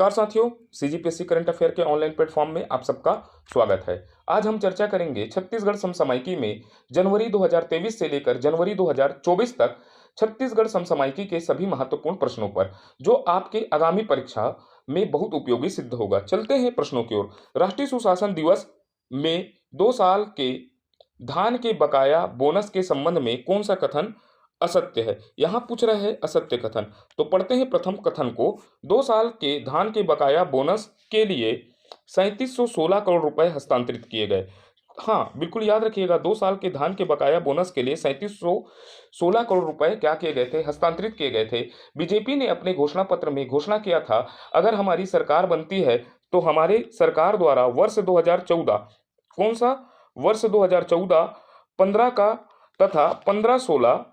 नमस्कार साथियों, CGPSC current affair के ऑनलाइन प्लेटफॉर्म में आप सबका स्वागत है। आज हम चर्चा करेंगे छत्तीसगढ़ समसामयिकी में जनवरी 2023 से लेकर जनवरी 2024 तक छत्तीसगढ़ समसामयिकी के सभी महत्वपूर्ण प्रश्नों पर, जो आपके आगामी परीक्षा में बहुत उपयोगी सिद्ध होगा। चलते हैं प्रश्नों की ओर। राष्ट्रीय सुशासन दिवस में 2 साल के धान के बकाया बोनस के संबंध में कौन सा कथन असत्य है? यहां पूछ रहे हैं असत्य कथन। तो पढ़ते हैं प्रथम कथन को। 2 साल के धान के बकाया बोनस के लिए 3716 करोड़ रुपए हस्तांतरित किए गए। हाँ, बिल्कुल याद रखिएगा, 2 साल के धान के बकाया बोनस के लिए 3716 करोड़ रुपए क्या किए गए थे? हस्तांतरित किए गए थे। बीजेपी ने अपने घोषणा पत्र में घोषणा किया था, अगर हमारी सरकार बनती है तो हमारे सरकार द्वारा वर्ष 2014, कौन सा वर्ष 2014, 15 का तथा 15-16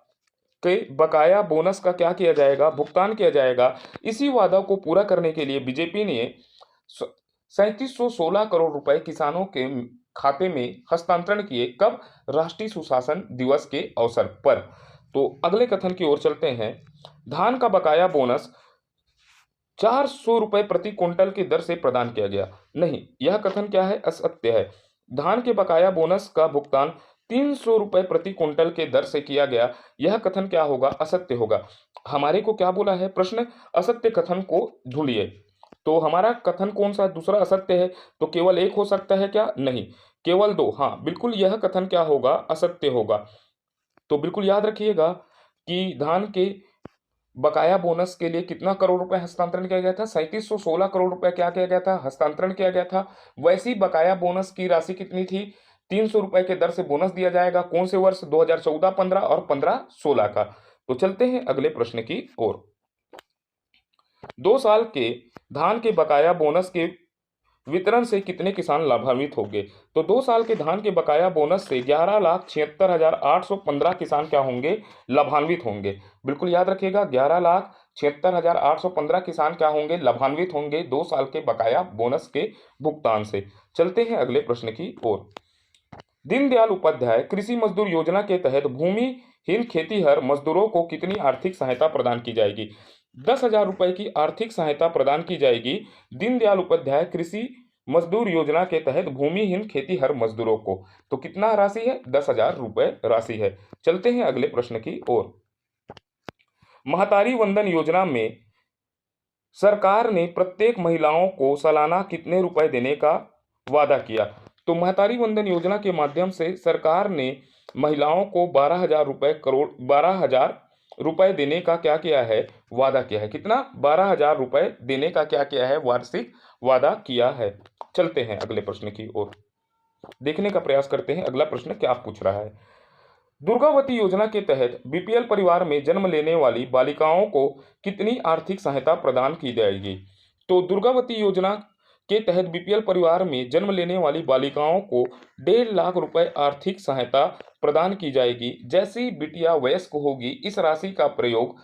के बकाया बोनस का क्या किया जाएगा? भुगतान किया जाएगा। इसी वादा को पूरा करने के लिए बीजेपी ने 3716 करोड़ रुपए किसानों के खाते में हस्तांतरण किए। कब? राष्ट्रीय सुशासन दिवस के अवसर पर। तो अगले कथन की ओर चलते हैं। धान का बकाया बोनस 400 रुपए प्रति क्विंटल की दर से प्रदान किया गया। नहीं, यह कथन क्या है? असत्य है। धान के बकाया बोनस का भुगतान 300 रुपए प्रति क्विंटल के दर से किया गया। यह कथन क्या होगा? असत्य होगा। हमारे को क्या बोला है प्रश्न? असत्य कथन को ढूंढिए। तो हमारा कथन कौन सा दूसरा असत्य है? तो केवल एक हो सकता है क्या? नहीं, केवल 2। हाँ, बिल्कुल यह कथन क्या होगा? असत्य होगा। तो बिल्कुल याद रखिएगा कि धान के बकाया बोनस के लिए कितना करोड़ रुपए हस्तांतरण किया गया था? 3716 करोड़ रुपए क्या किया गया था? हस्तांतरण किया गया था। वैसी बकाया बोनस की राशि कितनी थी? 300 रुपए के दर से बोनस दिया जाएगा। कौन से वर्ष? 2014-15 और 15-16 का। तो चलते हैं अगले प्रश्न की ओर। 2 साल के धान के बकाया बोनस के वितरण से कितने किसान लाभान्वित होंगे? तो 2 साल के धान के बकाया बोनस से 11,76,815 किसान क्या होंगे? लाभान्वित होंगे। बिल्कुल याद रखिएगा, 11,76,815 किसान क्या होंगे? लाभान्वित होंगे 2 साल के बकाया बोनस के भुगतान से। चलते हैं अगले प्रश्न की ओर। दीनदयाल उपाध्याय कृषि मजदूर योजना के तहत भूमिहीन खेतीहर मजदूरों को कितनी आर्थिक सहायता प्रदान की जाएगी? 10,000 रुपए की आर्थिक सहायता प्रदान की जाएगी दीनदयाल उपाध्याय कृषि मजदूर योजना के तहत भूमिहीन खेतीहर मजदूरों को। तो कितना राशि है? 10,000 रुपए राशि है। चलते हैं अगले प्रश्न की ओर। महतारी वंदन योजना में सरकार ने प्रत्येक महिलाओं को सालाना कितने रुपए देने का वादा किया? तो महतारी वंदन योजना के माध्यम से सरकार ने महिलाओं को 12,000 रुपए देने का क्या किया है? वादा किया है। कितना? 12,000 रुपए देने का क्या किया है? वार्षिक वादा किया है। चलते हैं अगले प्रश्न की ओर, देखने का प्रयास करते हैं अगला प्रश्न क्या पूछ रहा है। दुर्गावती योजना के तहत बीपीएल परिवार में जन्म लेने वाली बालिकाओं को कितनी आर्थिक सहायता प्रदान की जाएगी? तो दुर्गावती योजना के तहत बीपीएल परिवार में जन्म लेने वाली बालिकाओं को 1.5 लाख रुपए आर्थिक सहायता प्रदान की जाएगी। जैसी बिटिया वयस्क होगी, इस राशि का प्रयोग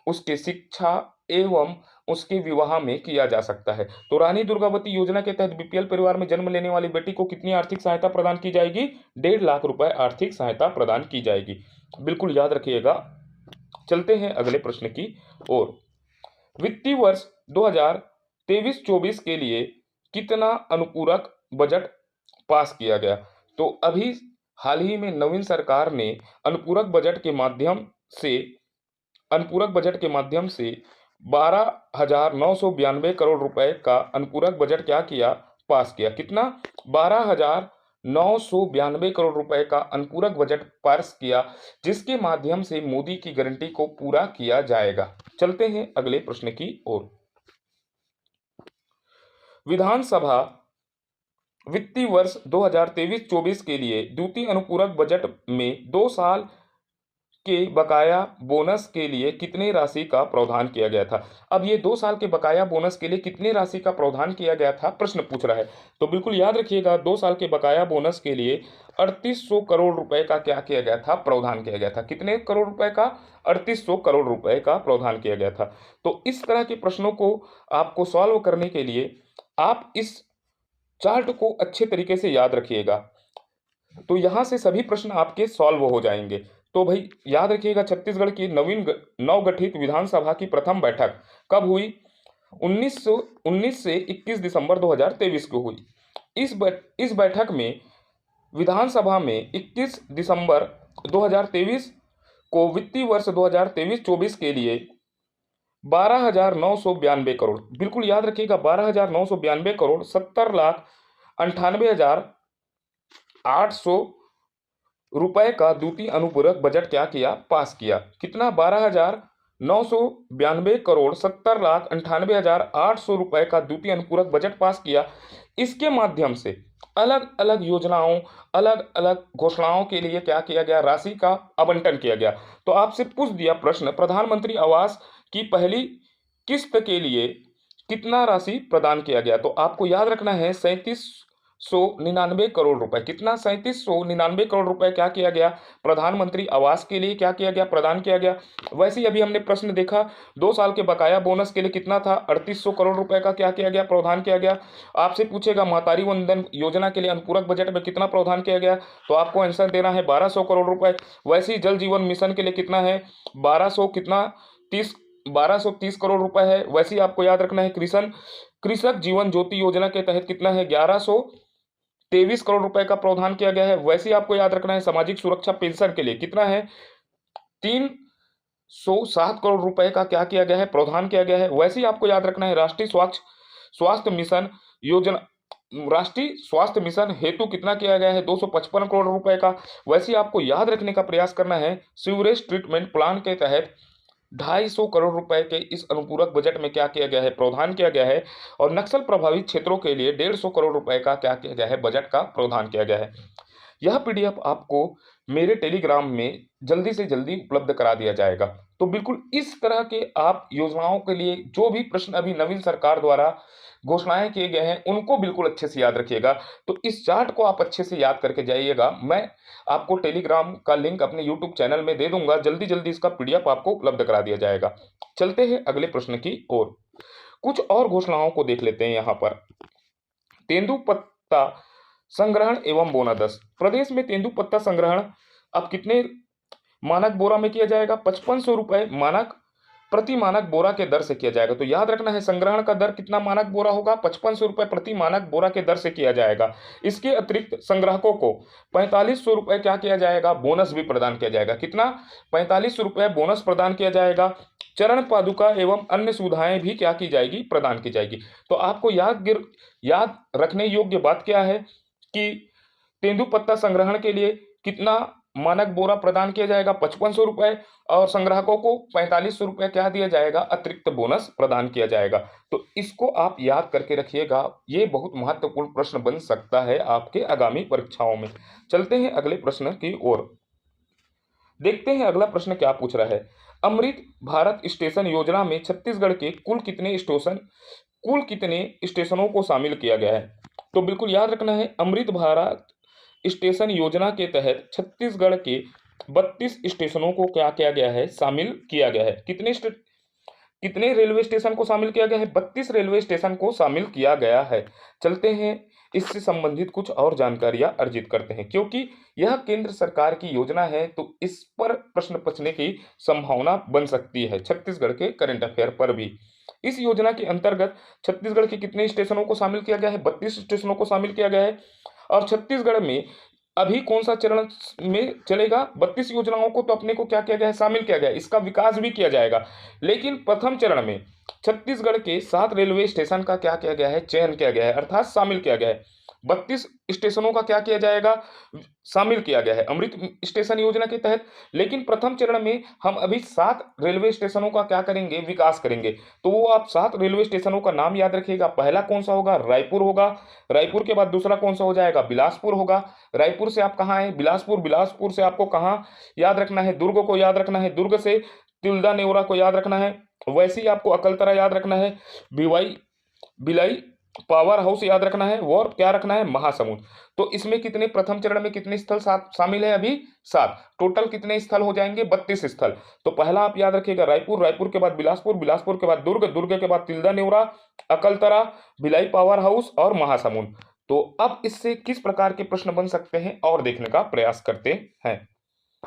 उसके शिक्षा एवं उसके विवाह में किया जा सकता है। तो रानी दुर्गावती योजना के तहत बीपीएल परिवार में जन्म लेने वाली बेटी को कितनी आर्थिक सहायता प्रदान की जाएगी? 1.5 लाख रुपए आर्थिक सहायता प्रदान की जाएगी। बिल्कुल याद रखिएगा। चलते हैं अगले प्रश्न की ओर। वित्तीय वर्ष 2023-24 के लिए कितना अनुपूरक बजट पास किया गया? तो अभी हाल ही में नवीन सरकार ने अनुपूरक बजट के माध्यम से 12,992 करोड़ रुपए का अनुपूरक बजट क्या किया? पास किया। कितना? 12,992 करोड़ रुपए का अनुपूरक बजट पास किया, जिसके माध्यम से मोदी की गारंटी को पूरा किया जाएगा। चलते हैं अगले प्रश्न की ओर। विधानसभा वित्तीय वर्ष 2023-24 के लिए द्वितीय अनुपूरक बजट में 2 साल के बकाया बोनस के लिए कितने राशि का प्रावधान किया गया था? अब ये 2 साल के बकाया बोनस के लिए कितने राशि का प्रावधान किया गया था प्रश्न पूछ रहा है। तो बिल्कुल याद रखिएगा, 2 साल के बकाया बोनस के लिए 3800 करोड़ रुपए का क्या किया गया था? प्रावधान किया गया था। कितने करोड़ रुपए का? 3800 करोड़ रुपए का प्रावधान किया गया था। तो इस तरह के प्रश्नों को आपको सॉल्व करने के लिए आप इस चार्ट को अच्छे तरीके से याद रखिएगा। तो यहां से सभी प्रश्न आपके सॉल्व हो जाएंगे। तो भाई याद रखिएगा, छत्तीसगढ़ की नवगठित विधानसभा की प्रथम बैठक कब हुई? 1919 से 21 दिसंबर 2023 को हुई। इस बैठक में विधानसभा में 21 दिसंबर 2023 को वित्तीय वर्ष 2023-24 के लिए 12,992 करोड़, बिल्कुल याद रखिएगा, 12,992 करोड़ 70,98,800 रुपए का द्वितीय अनुपूरक बजट क्या किया, पास किया। कितना? 12,992 करोड़ 70,98,800 रुपए का द्वितीय अनुपूरक बजट पास किया। इसके माध्यम से अलग अलग योजनाओं, अलग अलग घोषणाओं के लिए क्या किया गया, राशि का आवंटन किया गया। तो आपसे पूछ दिया प्रश्न, प्रधानमंत्री आवास की पहली किस्त के लिए कितना राशि प्रदान किया गया, तो आपको याद रखना है 3799 करोड़ रुपए। कितना? 3799 करोड़ रुपए क्या किया गया, प्रधानमंत्री आवास के लिए क्या किया गया, प्रदान किया गया। वैसे ही अभी हमने प्रश्न देखा 2 साल के बकाया बोनस के लिए कितना था, 3800 करोड़ रुपए का क्या किया गया, प्रावधान किया गया। आपसे पूछेगा महतारी वंदन योजना के लिए अनुपूरक बजट में कितना प्रावधान किया गया, तो आपको आंसर देना है 1200 करोड़ रुपए। वैसे ही जल जीवन मिशन के लिए कितना है, 1230 करोड़ रुपए है। वैसे ही आपको याद रखना है कृषक जीवन ज्योति योजना के तहत कितना है, 1123 करोड़ रुपए का प्रावधान किया गया है। वैसे ही आपको याद रखना है सामाजिक सुरक्षा पेंशन के लिए कितना है, 307 करोड़ रुपए का क्या किया गया है, प्रावधान किया गया है। वैसे ही आपको याद रखना है राष्ट्रीय स्वास्थ्य मिशन हेतु कितना किया गया है, 255 करोड़ रुपए का। वैसे ही आपको याद रखने का प्रयास करना है सीवरेज ट्रीटमेंट प्लान के तहत 250 करोड़ रुपए के इस अनुपूरक बजट में क्या किया गया है, प्रावधान किया गया है। और नक्सल प्रभावित क्षेत्रों के लिए 150 करोड़ रुपए का क्या किया गया है, बजट का प्रावधान किया गया है। यह पीडीएफ आपको मेरे टेलीग्राम में जल्दी से जल्दी उपलब्ध करा दिया जाएगा। तो बिल्कुल इस तरह के आप योजनाओं के लिए जो भी प्रश्न अभी नवीन सरकार द्वारा घोषणाएं किए गए हैं उनको बिल्कुल अच्छे से याद रखिएगा। तो इस चार्ट को आप अच्छे से याद करके जाइएगा। मैं आपको टेलीग्राम का लिंक अपने यूट्यूब चैनल में दे दूंगा, जल्दी जल्दी इसका पीडीएफ आपको उपलब्ध करा दिया जाएगा। चलते हैं अगले प्रश्न की ओर। कुछ और घोषणाओं को देख लेते हैं। यहाँ पर तेंदुपत्ता संग्रहण एवं बोनादस। प्रदेश में तेंदुपत्ता संग्रहण अब कितने मानक बोरा में किया जाएगा, 5500 रुपए प्रति मानक बोरा के दर से किया जाएगा। तो याद रखना है संग्रहण का दर कितना मानक बोरा होगा, 5500 रुपए प्रति मानक बोरा के दर से किया जाएगा। इसके अतिरिक्त संग्राहकों को 4500 रुपए क्या किया जाएगा, बोनस भी प्रदान किया जाएगा। कितना? 4500 रुपए बोनस प्रदान किया जाएगा। चरण पादुका एवं अन्य सुविधाएं भी क्या की जाएगी, प्रदान की जाएगी। तो आपको याद रखने योग्य बात क्या है कि तेंदुपत्ता संग्रहण के लिए कितना मानक बोरा प्रदान किया जाएगा, 5500 रुपए, और संग्राहकों को 4500 रुपए क्या दिया जाएगा, अतिरिक्त बोनस प्रदान किया जाएगा। तो इसको आप याद करके रखिएगा, ये बहुत महत्वपूर्ण प्रश्न बन सकता है आपके आगामी परीक्षाओं में। चलते हैं अगले प्रश्न की ओर, देखते हैं अगला प्रश्न क्या पूछ रहा है। अमृत भारत स्टेशन योजना में छत्तीसगढ़ के कुल कितने स्टेशनों को शामिल किया गया है, तो बिल्कुल याद रखना है अमृत भारत स्टेशन योजना के तहत छत्तीसगढ़ के 32 स्टेशनों को क्या किया गया है, शामिल किया गया है। कितने रेलवे स्टेशन को शामिल किया गया है, 32 रेलवे स्टेशन को शामिल किया गया है। चलते हैं इससे संबंधित कुछ और जानकारियां अर्जित करते हैं, क्योंकि यह केंद्र सरकार की योजना है तो इस पर प्रश्न पूछने की संभावना बन सकती है छत्तीसगढ़ के करंट अफेयर पर भी। इस योजना के अंतर्गत छत्तीसगढ़ के कितने स्टेशनों को शामिल किया गया है, 32 स्टेशनों को शामिल किया गया है। और छत्तीसगढ़ में अभी कौन सा चरण में चलेगा, 32 योजनाओं को तो अपने को क्या किया गया है, शामिल किया गया है, इसका विकास भी किया जाएगा। लेकिन प्रथम चरण में छत्तीसगढ़ के 7 रेलवे स्टेशन का क्या किया गया है, चयन किया गया है, अर्थात शामिल किया गया है। 32 स्टेशनों का क्या किया जाएगा, शामिल किया गया है अमृत स्टेशन योजना के तहत। लेकिन प्रथम चरण में हम अभी 7 रेलवे स्टेशनों का क्या करेंगे, विकास करेंगे। तो वो आप 7 रेलवे स्टेशनों का नाम याद रखिएगा। पहला कौन सा होगा, रायपुर होगा। रायपुर के बाद दूसरा कौन सा हो जाएगा, बिलासपुर होगा। रायपुर से आप कहाँ आए, बिलासपुर। बिलासपुर से आपको कहाँ याद रखना है, दुर्ग को याद रखना है। दुर्ग से तिल्दा नेवरा को याद रखना है। वैसे ही आपको अकलतरा याद रखना है। भिलाई पावर हाउस याद रखना है, और क्या रखना है, महासमुंद। तो इसमें कितने, प्रथम चरण में कितने स्थल शामिल है, अभी 7। टोटल कितने स्थल हो जाएंगे, 32 स्थल। तो पहला आप याद रखिएगा रायपुर, रायपुर के बाद बिलासपुर, बिलासपुर के बाद दुर्ग, दुर्ग के बाद तिल्दा नेवरा, अकलतरा, भिलाई पावर हाउस और महासमुंद। तो अब इससे किस प्रकार के प्रश्न बन सकते हैं और देखने का प्रयास करते हैं।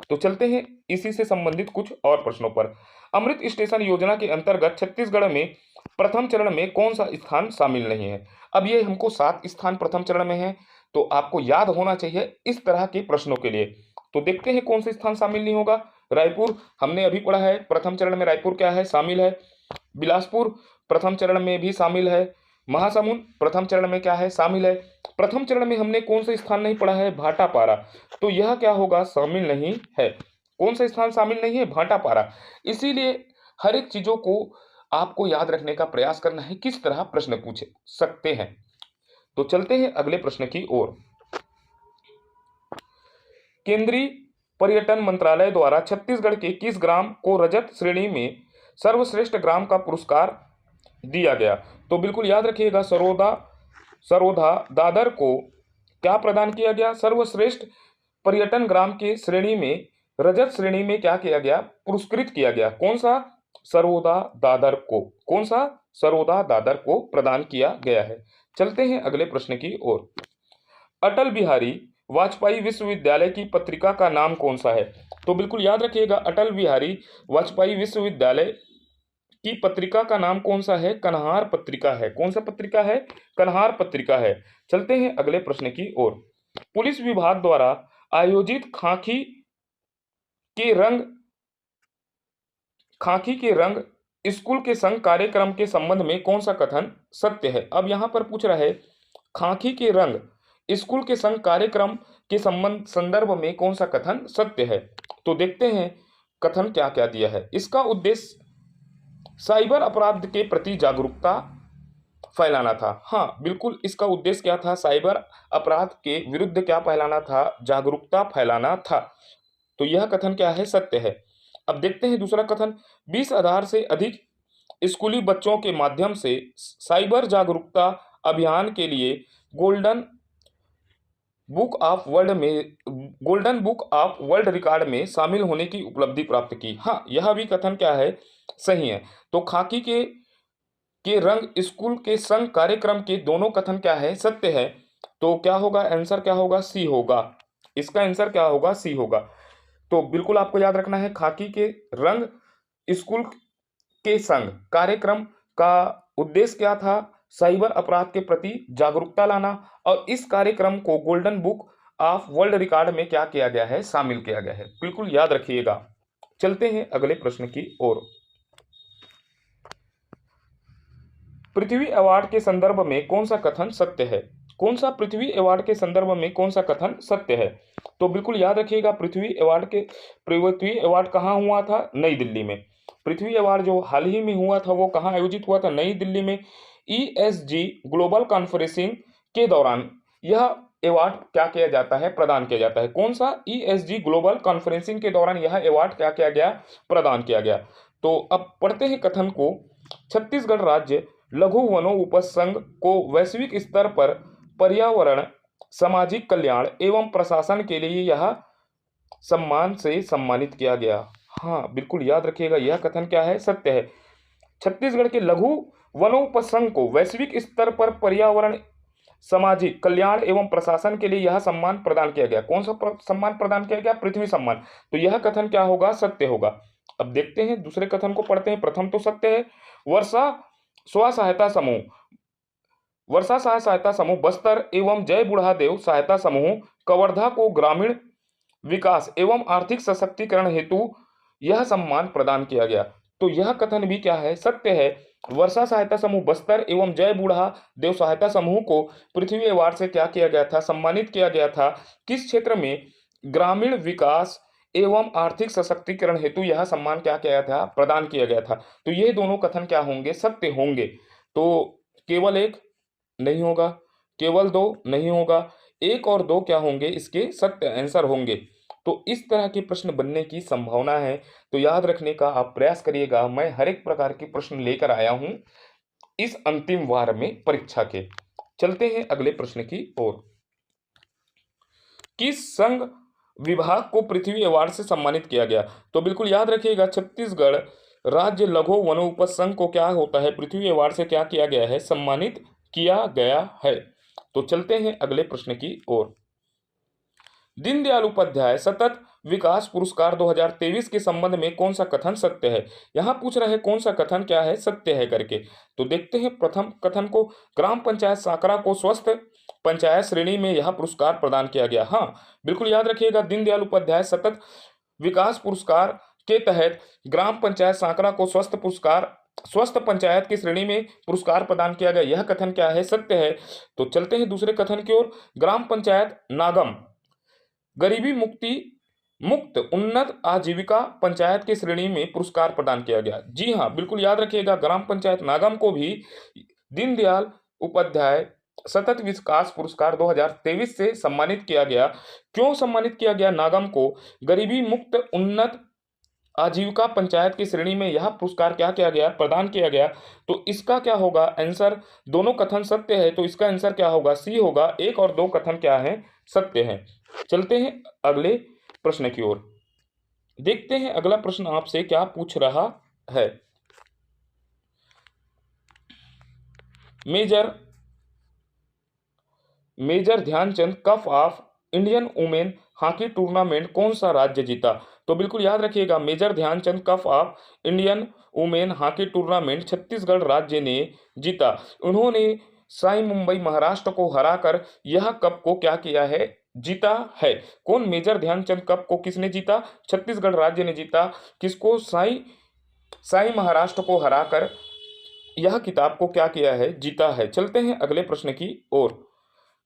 तो चलते हैं इसी से संबंधित कुछ और प्रश्नों पर। अमृत स्टेशन योजना के अंतर्गत छत्तीसगढ़ में प्रथम चरण में कौन सा स्थान शामिल नहीं है? अब ये हमको 7 स्थान प्रथम चरण में है, तो आपको याद होना चाहिए इस तरह के प्रश्नों के लिए। तो देखते हैं कौन सा स्थान शामिल नहीं होगा। रायपुर हमने अभी पढ़ा है, प्रथम चरण में रायपुर क्या है, शामिल है। बिलासपुर प्रथम चरण में भी शामिल है। महासमुंद प्रथम चरण में क्या है, शामिल है। प्रथम चरण में हमने कौन सा स्थान नहीं पढ़ा है, भाटापारा, तो यह क्या होगा, शामिल नहीं है। कौन सा स्थान शामिल नहीं है, भाटापारा। इसीलिए हर एक चीजों को आपको याद रखने का प्रयास करना है, किस तरह प्रश्न पूछ सकते हैं। तो चलते हैं अगले प्रश्न की ओर। केंद्रीय पर्यटन मंत्रालय द्वारा छत्तीसगढ़ के किस ग्राम को रजत श्रेणी में सर्वश्रेष्ठ ग्राम का पुरस्कार दिया गया? तो बिल्कुल याद रखिएगा, सरोदा दादर को क्या प्रदान किया गया, सर्वश्रेष्ठ पर्यटन ग्राम के श्रेणी में, रजत श्रेणी में क्या किया गया, पुरस्कृत किया गया। कौन सा, सरोदा दादर को, कौन सा, सरोदा दादर को प्रदान किया गया है। चलते हैं अगले प्रश्न की ओर। अटल बिहारी वाजपेयी विश्वविद्यालय की पत्रिका का नाम कौन सा है? तो बिल्कुल याद रखिएगा, अटल बिहारी वाजपेयी विश्वविद्यालय की पत्रिका का नाम कौन सा है, कन्हार पत्रिका है। कौन सा पत्रिका है, कन्हार पत्रिका है। चलते हैं अगले प्रश्न की ओर। पुलिस विभाग द्वारा आयोजित खाकी के रंग स्कूल के संग कार्यक्रम के संबंध में कौन सा कथन सत्य है? अब यहां पर पूछ रहा है, खाकी के रंग स्कूल के संग कार्यक्रम के संदर्भ में कौन सा कथन सत्य है। तो देखते हैं कथन क्या क्या दिया है। इसका उद्देश्य साइबर अपराध के प्रति जागरूकता फैलाना था। हाँ बिल्कुल, इसका उद्देश्य क्या था, साइबर अपराध के विरुद्ध क्या फैलाना था, जागरूकता फैलाना था। तो यह कथन क्या है, सत्य है। अब देखते हैं दूसरा कथन। 20,000 से अधिक स्कूली बच्चों के माध्यम से साइबर जागरूकता अभियान के लिए golden book of world record में शामिल होने की उपलब्धि प्राप्त की। हाँ, यह भी कथन क्या है, सही है। तो खाकी के रंग स्कूल के संग कार्यक्रम के दोनों कथन क्या है, सत्य है। तो क्या होगा, आंसर क्या होगा, सी होगा। इसका आंसर क्या होगा, सी होगा। तो बिल्कुल आपको याद रखना है, खाकी के रंग स्कूल के संग कार्यक्रम का उद्देश्य क्या था, साइबर अपराध के प्रति जागरूकता लाना, और इस कार्यक्रम को golden book of world record में क्या किया गया है, शामिल किया गया है। बिल्कुल याद रखिएगा। चलते हैं अगले प्रश्न की ओर। पृथ्वी अवार्ड के संदर्भ में कौन सा कथन सत्य है? कौन सा पृथ्वी अवार्ड के संदर्भ में कौन सा कथन सत्य है? तो बिल्कुल याद रखिएगा, पृथ्वी अवार्ड कहाँ हुआ था, नई दिल्ली में। पृथ्वी अवार्ड जो हाल ही में हुआ था वो कहाँ आयोजित हुआ था, नई दिल्ली में। ESG ग्लोबल कॉन्फ्रेंसिंग के दौरान यह अवार्ड क्या किया जाता है, प्रदान किया जाता है। कौन सा, ESG ग्लोबल कॉन्फ्रेंसिंग के दौरान यह अवार्ड क्या किया गया, प्रदान किया गया। तो अब पढ़ते हैं कथन को। छत्तीसगढ़ राज्य लघु वनोपज संघ को वैश्विक स्तर पर पर्यावरण, सामाजिक कल्याण एवं प्रशासन के लिए यह सम्मान से सम्मानित किया गया। हाँ बिल्कुल याद रखिएगा, यह कथन क्या है, सत्य है। छत्तीसगढ़ के लघु वनोपज संघ को वैश्विक स्तर पर पर्यावरण, सामाजिक कल्याण एवं प्रशासन के लिए यह सम्मान प्रदान किया गया। कौन सा सम्मान प्रदान किया गया, पृथ्वी सम्मान। तो यह कथन क्या होगा, सत्य होगा। अब देखते हैं दूसरे कथन को पढ़ते हैं। प्रथम तो सत्य है। वर्षा स्व सहायता समूह बस्तर एवं जय बुढ़ादेव सहायता समूह कवर्धा को ग्रामीण विकास एवं आर्थिक सशक्तिकरण हेतु यह सम्मान प्रदान किया गया। तो यह कथन भी क्या है, सत्य है। वर्षा सहायता समूह बस्तर एवं जय बूढ़ा देव सहायता समूह को पृथ्वी अवार्ड से क्या किया गया था, सम्मानित किया गया था। किस क्षेत्र में, ग्रामीण विकास एवं आर्थिक सशक्तिकरण हेतु यह सम्मान क्या किया था, प्रदान किया गया था। तो ये दोनों कथन क्या होंगे, सत्य होंगे। तो केवल एक नहीं होगा, केवल दो नहीं होगा, एक और दो क्या होंगे, इसके सत्य आंसर होंगे। तो इस तरह के प्रश्न बनने की संभावना है। तो याद रखने का आप प्रयास करिएगा। मैं हर एक प्रकार के प्रश्न लेकर आया हूं इस अंतिम वार में परीक्षा के। चलते हैं अगले प्रश्न की ओर। किस संघ विभाग को पृथ्वी अवार्ड से सम्मानित किया गया? तो बिल्कुल याद रखिएगा, छत्तीसगढ़ राज्य लघु वनोपज संघ को क्या होता है, पृथ्वी अवार्ड से क्या किया गया है, सम्मानित किया गया है। तो चलते हैं अगले प्रश्न की ओर। दीनदयाल उपाध्याय सतत विकास पुरस्कार 2023 के संबंध में कौन सा कथन सत्य है? यहां पूछ रहे हैं कौन सा कथन क्या है सत्य है करके। तो देखते हैं प्रथम कथन को, ग्राम पंचायत साकरा को स्वस्थ पंचायत श्रेणी में यह पुरस्कार प्रदान किया गया। हाँ, बिल्कुल याद रखिएगा, दीनदयाल उपाध्याय सतत विकास पुरस्कार के तहत ग्राम पंचायत साकरा को स्वस्थ पंचायत की श्रेणी में पुरस्कार प्रदान किया गया। यह कथन क्या है सत्य है। तो चलते हैं दूसरे कथन की ओर, ग्राम पंचायत नागम गरीबी मुक्त उन्नत आजीविका पंचायत की श्रेणी में पुरस्कार प्रदान किया गया। जी हाँ, बिल्कुल याद रखिएगा, ग्राम पंचायत नागम को भी दीनदयाल उपाध्याय सतत विकास पुरस्कार 2023 से सम्मानित किया गया। क्यों सम्मानित किया गया नागम को? गरीबी मुक्त उन्नत आजीविका पंचायत की श्रेणी में यह पुरस्कार क्या किया गया, प्रदान किया गया। तो इसका क्या होगा आंसर? दोनों कथन सत्य है, तो इसका आंसर क्या होगा? सी होगा। 1 और 2 कथन क्या है, सत्य है। चलते हैं अगले प्रश्न की ओर, देखते हैं अगला प्रश्न आपसे क्या पूछ रहा है। Major Dhyan Chand cup of Indian women hockey tournament कौन सा राज्य जीता? तो बिल्कुल याद रखिएगा, major Dhyan Chand cup of Indian women hockey tournament Chhattisgarh राज्य ने जीता। उन्होंने साई मुंबई महाराष्ट्र को हराकर यह कप को क्या किया है, जीता है। कौन? मेजर ध्यानचंद कप को किसने जीता? छत्तीसगढ़ राज्य ने जीता। किसको? साई महाराष्ट्र को हराकर यह किताब को क्या किया है, जीता है। चलते हैं अगले प्रश्न की ओर,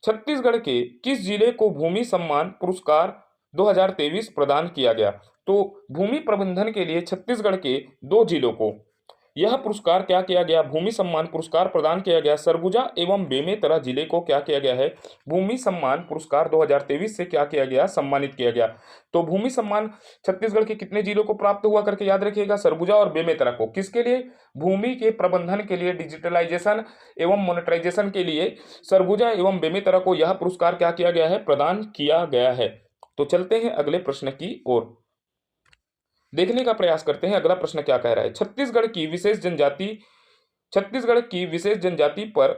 छत्तीसगढ़ के किस जिले को भूमि सम्मान पुरस्कार 2023 प्रदान किया गया? तो भूमि प्रबंधन के लिए छत्तीसगढ़ के 2 जिलों को यह पुरस्कार क्या किया गया, भूमि सम्मान पुरस्कार प्रदान किया गया। सरगुजा एवं बेमेतरा जिले को क्या किया गया है, भूमि सम्मान पुरस्कार 2023 से क्या किया गया, सम्मानित किया गया। तो भूमि सम्मान छत्तीसगढ़ के कितने जिलों को प्राप्त हुआ करके याद रखिएगा, सरगुजा और बेमेतरा को। किसके लिए? भूमि के प्रबंधन के लिए, डिजिटलाइजेशन एवं मोनेटाइजेशन के लिए सरगुजा एवं बेमेतरा को यह पुरस्कार क्या किया गया है, प्रदान किया गया है। तो चलते हैं अगले प्रश्न की ओर, देखने का प्रयास करते हैं अगला प्रश्न क्या कह रहा है। छत्तीसगढ़ की विशेष जनजाति पर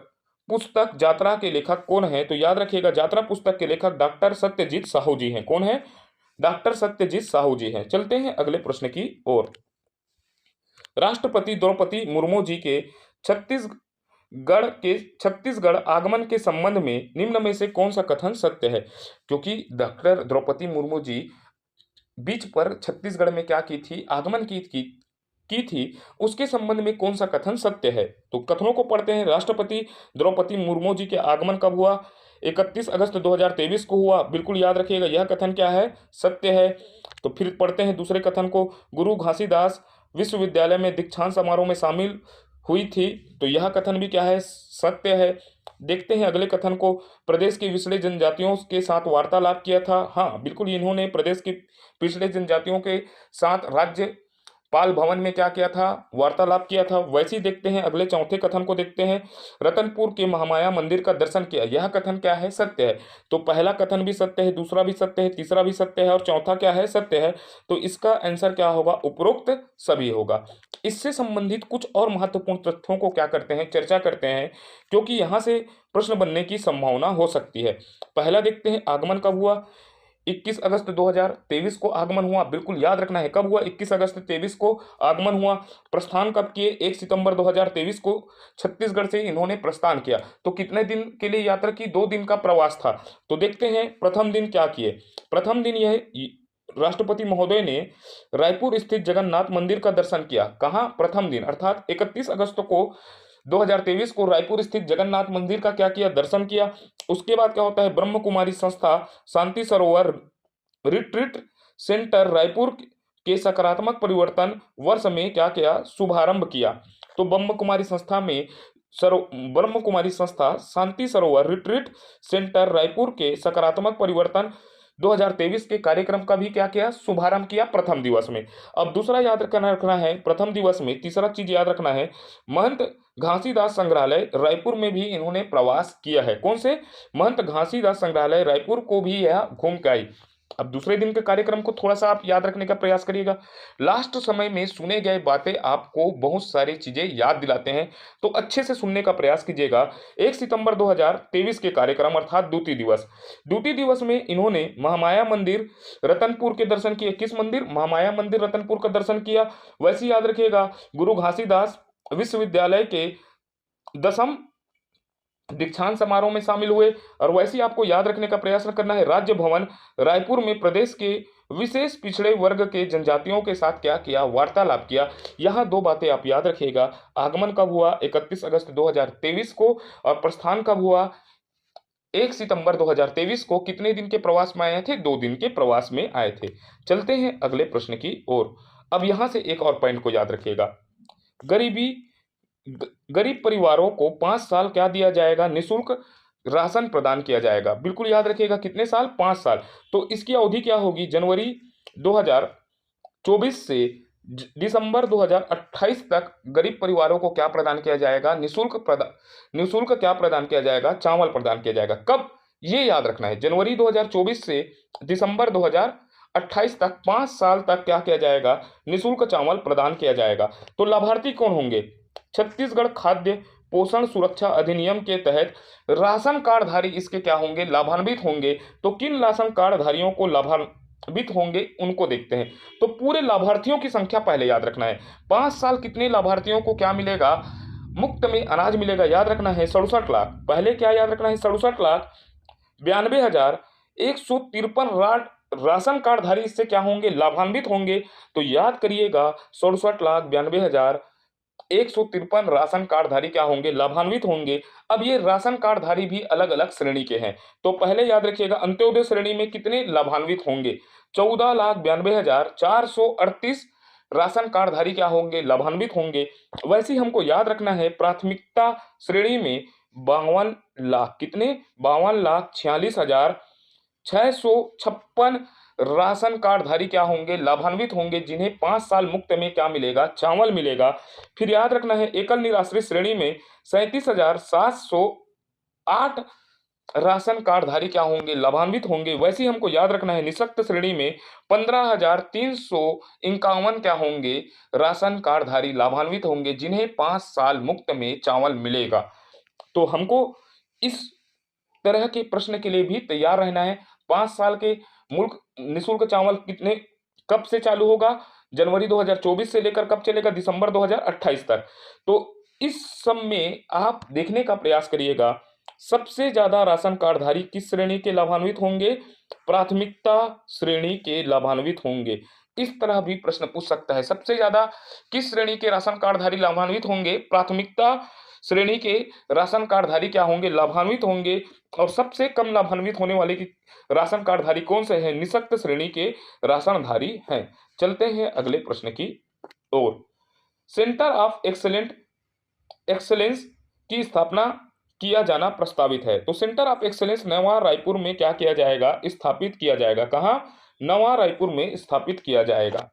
पुस्तक यात्रा के लेखक कौन है? तो याद रखिएगा, यात्रा पुस्तक के लेखक डॉक्टर सत्यजीत साहू जी हैं। कौन है? डॉक्टर सत्यजीत साहू जी हैं। चलते हैं अगले प्रश्न की ओर, राष्ट्रपति द्रौपदी मुर्मू जी के छत्तीसगढ़ आगमन के संबंध में निम्न में से कौन सा कथन सत्य है? क्योंकि डॉक्टर द्रौपदी मुर्मू जी बीच पर छत्तीसगढ़ में क्या की थी, आगमन की थी, उसके संबंध में कौन सा कथन सत्य है? तो कथनों को पढ़ते हैं। राष्ट्रपति द्रौपदी मुर्मू जी के आगमन कब हुआ? 31 अगस्त 2023 को हुआ। बिल्कुल याद रखिएगा, यह कथन क्या है, सत्य है। तो फिर पढ़ते हैं दूसरे कथन को, गुरु घासीदास विश्वविद्यालय में दीक्षांत समारोह में शामिल हुई थी। तो यह कथन भी क्या है, सत्य है। देखते हैं अगले कथन को, प्रदेश की पिछड़े जनजातियों के साथ वार्तालाप किया था। हाँ, बिल्कुल, इन्होंने प्रदेश की पिछड़े जनजातियों के साथ राज्यपाल भवन में क्या किया था, वार्तालाप किया था। वैसे ही देखते हैं अगले चौथे कथन को, देखते हैं रतनपुर के महामाया मंदिर का दर्शन किया। यह कथन क्या है, सत्य है। तो पहला कथन भी सत्य है, दूसरा भी सत्य है, तीसरा भी सत्य है और चौथा क्या है, सत्य है। तो इसका आंसर क्या होगा, उपरोक्त सभी होगा। इससे संबंधित कुछ और महत्वपूर्ण तथ्यों को क्या करते हैं, चर्चा करते हैं, क्योंकि यहां से प्रश्न बनने की संभावना हो सकती है। पहला देखते हैं, आगमन कब हुआ? 21 अगस्त 2023 को आगमन हुआ। बिल्कुल याद रखना है, कब हुआ, 21 अगस्त 23 को आगमन हुआ। प्रस्थान कब किए? 1 सितंबर 2023 को छत्तीसगढ़ से इन्होंने प्रस्थान किया। तो कितने दिन के लिए यात्रा की? 2 दिन का प्रवास था। तो देखते हैं प्रथम दिन क्या किए। प्रथम दिन यह राष्ट्रपति महोदय ने रायपुर स्थित जगन्नाथ मंदिर का दर्शन किया। कहाँ? प्रथम दिन, अर्थात 31 अगस्त को 2023 को रायपुर स्थित जगन्नाथ मंदिर का क्या किया, दर्शन किया। उसके बाद क्या होता है, ब्रह्म कुमारी संस्था शांति सरोवर रिट्रीट सेंटर रायपुर के सकारात्मक परिवर्तन वर्ष में क्या किया, शुभारंभ किया। तो ब्रह्म कुमारी संस्था शांति सरोवर रिट्रीट सेंटर रायपुर के सकारात्मक परिवर्तन 2023 के कार्यक्रम का भी क्या किया, शुभारंभ किया प्रथम दिवस में। अब दूसरा याद रखना है प्रथम दिवस में। तीसरा चीज याद रखना है, महंत घासीदास संग्रहालय रायपुर में भी इन्होंने प्रवास किया है। कौन से? महंत घासीदास संग्रहालय रायपुर को भी यह घूम के आई। अब दूसरे दिन के कार्यक्रम को थोड़ा सा आप याद रखने का प्रयास करिएगा। लास्ट समय में सुने गए बातें आपको बहुत सारी चीजें याद दिलाते हैं, तो अच्छे से सुनने का प्रयास कीजिएगा। 1 सितंबर 2023 के कार्यक्रम अर्थात द्वितीय दिवस में इन्होंने महामाया मंदिर रतनपुर के दर्शन किए। किस मंदिर? महामाया मंदिर रतनपुर का दर्शन किया। वैसे ही याद रखिएगा, गुरु घासीदास विश्वविद्यालय के 10वीं दीक्षांत समारोह में शामिल हुए। और वैसे ही आपको याद रखने का प्रयास करना है, राज्य भवन रायपुर में प्रदेश के विशेष पिछड़े वर्ग के जनजातियों के साथ क्या किया? वार्तालाप किया। यहाँ दो बातें आप याद रखिएगा। आगमन कब हुआ? 31 अगस्त 2023 को। और प्रस्थान कब हुआ? 1 सितंबर 2023 को। कितने दिन के प्रवास में आए थे? 2 दिन के प्रवास में आए थे। चलते हैं अगले प्रश्न की ओर। अब यहां से एक और पॉइंट को याद रखिएगा। गरीबी गरीब परिवारों को 5 साल क्या दिया जाएगा? निःशुल्क राशन प्रदान किया जाएगा। बिल्कुल याद रखिएगा, कितने साल? 5 साल। तो इसकी अवधि क्या होगी? जनवरी 2024 से दिसंबर 2028 तक गरीब परिवारों को क्या प्रदान किया जाएगा? निःशुल्क क्या प्रदान किया जाएगा? चावल प्रदान किया जाएगा। कब? ये याद रखना है, जनवरी 2024 से दिसंबर 2028 तक 5 साल तक क्या किया जाएगा? निःशुल्क चावल प्रदान किया जाएगा। तो लाभार्थी कौन होंगे? छत्तीसगढ़ खाद्य पोषण सुरक्षा अधिनियम के तहत राशन कार्डधारी इसके क्या होंगे? लाभान्वित होंगे। तो किन राशन कार्डधारियों को लाभान्वित होंगे उनको देखते हैं। तो पूरे लाभार्थियों की संख्या पहले याद रखना है। 5 साल कितने लाभार्थियों को क्या मिलेगा? मुफ्त में अनाज मिलेगा। याद रखना है 67 लाख। पहले क्या याद रखना है? 67,92,153 राशन कार्डधारी इससे क्या होंगे? लाभान्वित होंगे। तो याद करिएगा, 67,92,153 राशन कार्डधारी क्या होंगे? लाभान्वित होंगे। अब ये राशन कार्डधारी भी अलग अलग श्रेणी के हैं। तो पहले याद रखिएगा, अंत्योदय श्रेणी में कितने लाभान्वित होंगे? 14,92,438 राशन कार्डधारी क्या होंगे? लाभान्वित होंगे। वैसे ही हमको याद रखना है, प्राथमिकता श्रेणी में 52 लाख, कितने? 52,46,656 राशन कार्डधारी क्या होंगे? लाभान्वित होंगे, जिन्हें 5 साल मुफ्त में क्या मिलेगा? चावल मिलेगा। फिर याद रखना है, एकल निराश्रित श्रेणी में 37,708 राशन कार्डधारी क्या होंगे? लाभान्वित होंगे। वैसे ही हमको याद रखना है, निःशक्त श्रेणी में 15,351 क्या होंगे? राशन कार्डधारी लाभान्वित होंगे, जिन्हें 5 साल मुफ्त में चावल मिलेगा। तो हमको इस तरह के प्रश्न के लिए भी तैयार रहना है। 5 साल के मुल्क निःशुल्क चावल कितने कब से चालू होगा? जनवरी 2024 से लेकर कब चलेगा? दिसंबर 2028 तक। तो इस सब में आप देखने का प्रयास करिएगा, सबसे ज्यादा राशन कार्डधारी किस श्रेणी के लाभान्वित होंगे? प्राथमिकता श्रेणी के लाभान्वित होंगे। इस तरह भी प्रश्न पूछ सकता है, सबसे ज्यादा किस श्रेणी के राशन कार्डधारी लाभान्वित होंगे? प्राथमिकता श्रेणी के राशन कार्डधारी क्या होंगे? लाभान्वित होंगे। और सबसे कम लाभान्वित होने वाले की राशन कार्डधारी कौन से हैं? निःशक्त श्रेणी के राशनधारी हैं। चलते हैं अगले प्रश्न की ओर। सेंटर ऑफ एक्सेलेंस की स्थापना किया जाना प्रस्तावित है। तो सेंटर ऑफ एक्सेलेंस नवा रायपुर में क्या किया जाएगा? स्थापित किया जाएगा। कहां? नवा रायपुर में स्थापित किया जाएगा।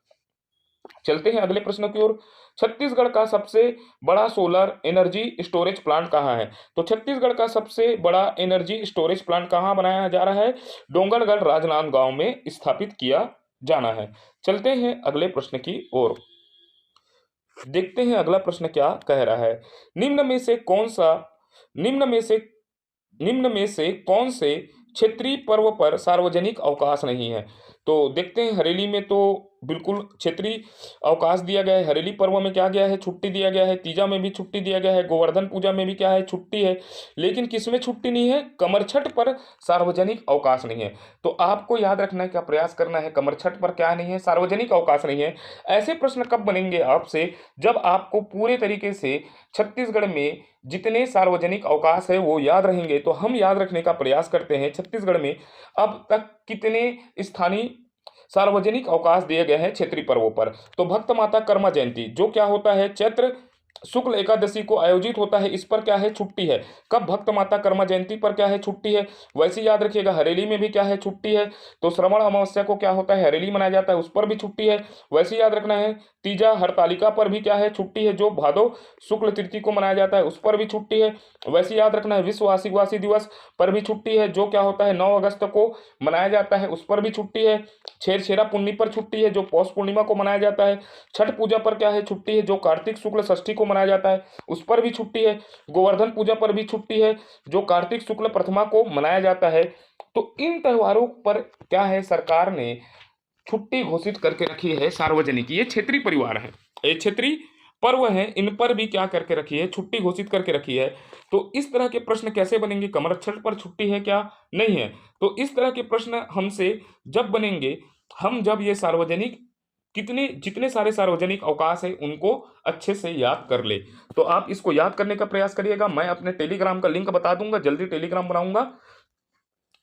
चलते हैं अगले प्रश्न की ओर। छत्तीसगढ़ का सबसे बड़ा सोलर एनर्जी स्टोरेज प्लांट कहाँ है? तो छत्तीसगढ़ का सबसे बड़ा एनर्जी स्टोरेज प्लांट कहाँ बनाया जा रहा है? डोंगरगढ़ राजनांदगांव में स्थापित किया जाना है। चलते हैं अगले प्रश्न की ओर, देखते हैं अगला प्रश्न क्या कह रहा है। निम्न में से कौन से क्षेत्रीय पर्व पर सार्वजनिक अवकाश नहीं है? तो देखते हैं, हरेली में तो बिल्कुल क्षेत्रीय अवकाश दिया गया है। हरेली पर्व में क्या गया है? छुट्टी दिया गया है। तीजा में भी छुट्टी दिया गया है। गोवर्धन पूजा में भी क्या है? छुट्टी है। लेकिन किसमें छुट्टी नहीं है? कमरछठ पर सार्वजनिक अवकाश नहीं है। तो आपको याद रखने का प्रयास करना है, कमरछठ पर क्या नहीं है? सार्वजनिक अवकाश नहीं है। ऐसे प्रश्न कब बनेंगे आपसे? जब आपको पूरे तरीके से छत्तीसगढ़ में जितने सार्वजनिक अवकाश है वो याद रहेंगे। तो हम याद रखने का प्रयास करते हैं, छत्तीसगढ़ में अब तक कितने स्थानीय सार्वजनिक अवकाश दिए गए हैं क्षेत्रीय पर्वों पर। तो भक्त माता कर्मा जयंती जो क्या होता है? चैत्र शुक्ल एकादशी को आयोजित होता है, इस पर क्या है, छुट्टी है। कब भक्त माता कर्मा जयंती पर क्या है, छुट्टी है। वैसे याद रखिएगा हरेली में भी क्या है, छुट्टी है। तो श्रवण अमावस्या को क्या होता है, हरेली मनाया जाता है, उस पर भी छुट्टी है। वैसे याद रखना है तीजा हरतालिका पर भी क्या है, छुट्टी है, जो भादो शुक्ल तृतीया को मनाया जाता है, उस पर भी छुट्टी है। वैसे याद रखना है विश्व आदिवासी दिवस पर भी छुट्टी है, जो क्या होता है 9 अगस्त को मनाया जाता है, उस पर भी छुट्टी है। छेरछेरा पुन्नी पर छुट्टी है, जो पौष पूर्णिमा को मनाया जाता है। छठ पूजा पर क्या है, छुट्टी है, जो कार्तिक शुक्ल षष्ठी को मनाया जाता है, उस पर भी छुट्टी है। गोवर्धन पूजा पर भी छुट्टी है, जो कार्तिक शुक्ल प्रथमा को मनाया जाता है। तो इन त्योहारों पर क्या है, सरकार ने छुट्टी घोषित करके रखी है सार्वजनिक। ये क्षेत्रीय परिवार है, ये क्षेत्रीय पर्व है, इन पर भी क्या करके रखी है, छुट्टी घोषित करके रखी है। तो इस तरह के प्रश्न कैसे बनेंगे, कमरक्षक पर छुट्टी है क्या, नहीं है। तो इस तरह के प्रश्न हमसे जब बनेंगे, हम जब ये सार्वजनिक कितने जितने सारे सार्वजनिक अवकाश है उनको अच्छे से याद कर ले। तो आप इसको याद करने का प्रयास करिएगा। मैं अपने टेलीग्राम का लिंक बता दूंगा, जल्दी टेलीग्राम बनाऊंगा,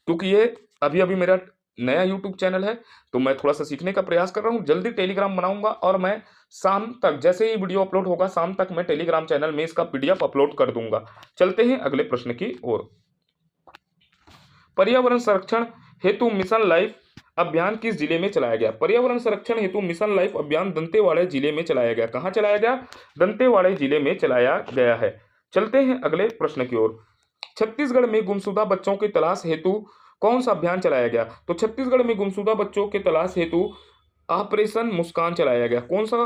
क्योंकि ये अभी अभी मेरा नया यूट्यूब चैनल है, तो मैं थोड़ा सा सीखने का प्रयास कर रहा हूँ। जल्दी टेलीग्राम बनाऊंगा और मैं शाम तक, जैसे ही वीडियो अपलोड होगा शाम तक मैं टेलीग्राम चैनल में इसका पीडीएफ अपलोड कर दूंगा। चलते हैं अगले प्रश्न की ओर। पर्यावरण संरक्षण हेतु मिशन लाइफ अभियान किस जिले में चलाया गया। पर्यावरण संरक्षण हेतु मिशन लाइफ अभियान दंतेवाड़े जिले में चलाया गया। कहां चलाया गया, दंतेवाड़े जिले में चलाया गया है। चलते हैं अगले प्रश्न की ओर। छत्तीसगढ़ में गुमशुदा बच्चों की तलाश हेतु कौन सा अभियान चलाया गया। तो छत्तीसगढ़ में गुमशुदा बच्चों के तलाश हेतु ऑपरेशन मुस्कान चलाया गया। कौन सा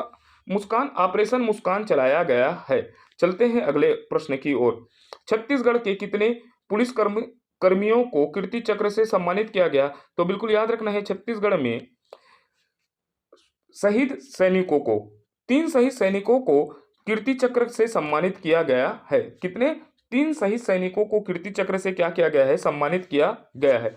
मुस्कान, ऑपरेशन मुस्कान चलाया गया है। चलते हैं अगले प्रश्न की ओर। छत्तीसगढ़ के कितने पुलिस कर्मियों को कीर्ति चक्र से सम्मानित किया गया। तो बिल्कुल याद रखना है, छत्तीसगढ़ में शहीद सैनिकों को, 3 शहीद सैनिकों को कीर्ति चक्र से सम्मानित किया गया है। कितने, 3 शहीद सैनिकों को कीर्ति चक्र से क्या किया गया है, सम्मानित किया गया है।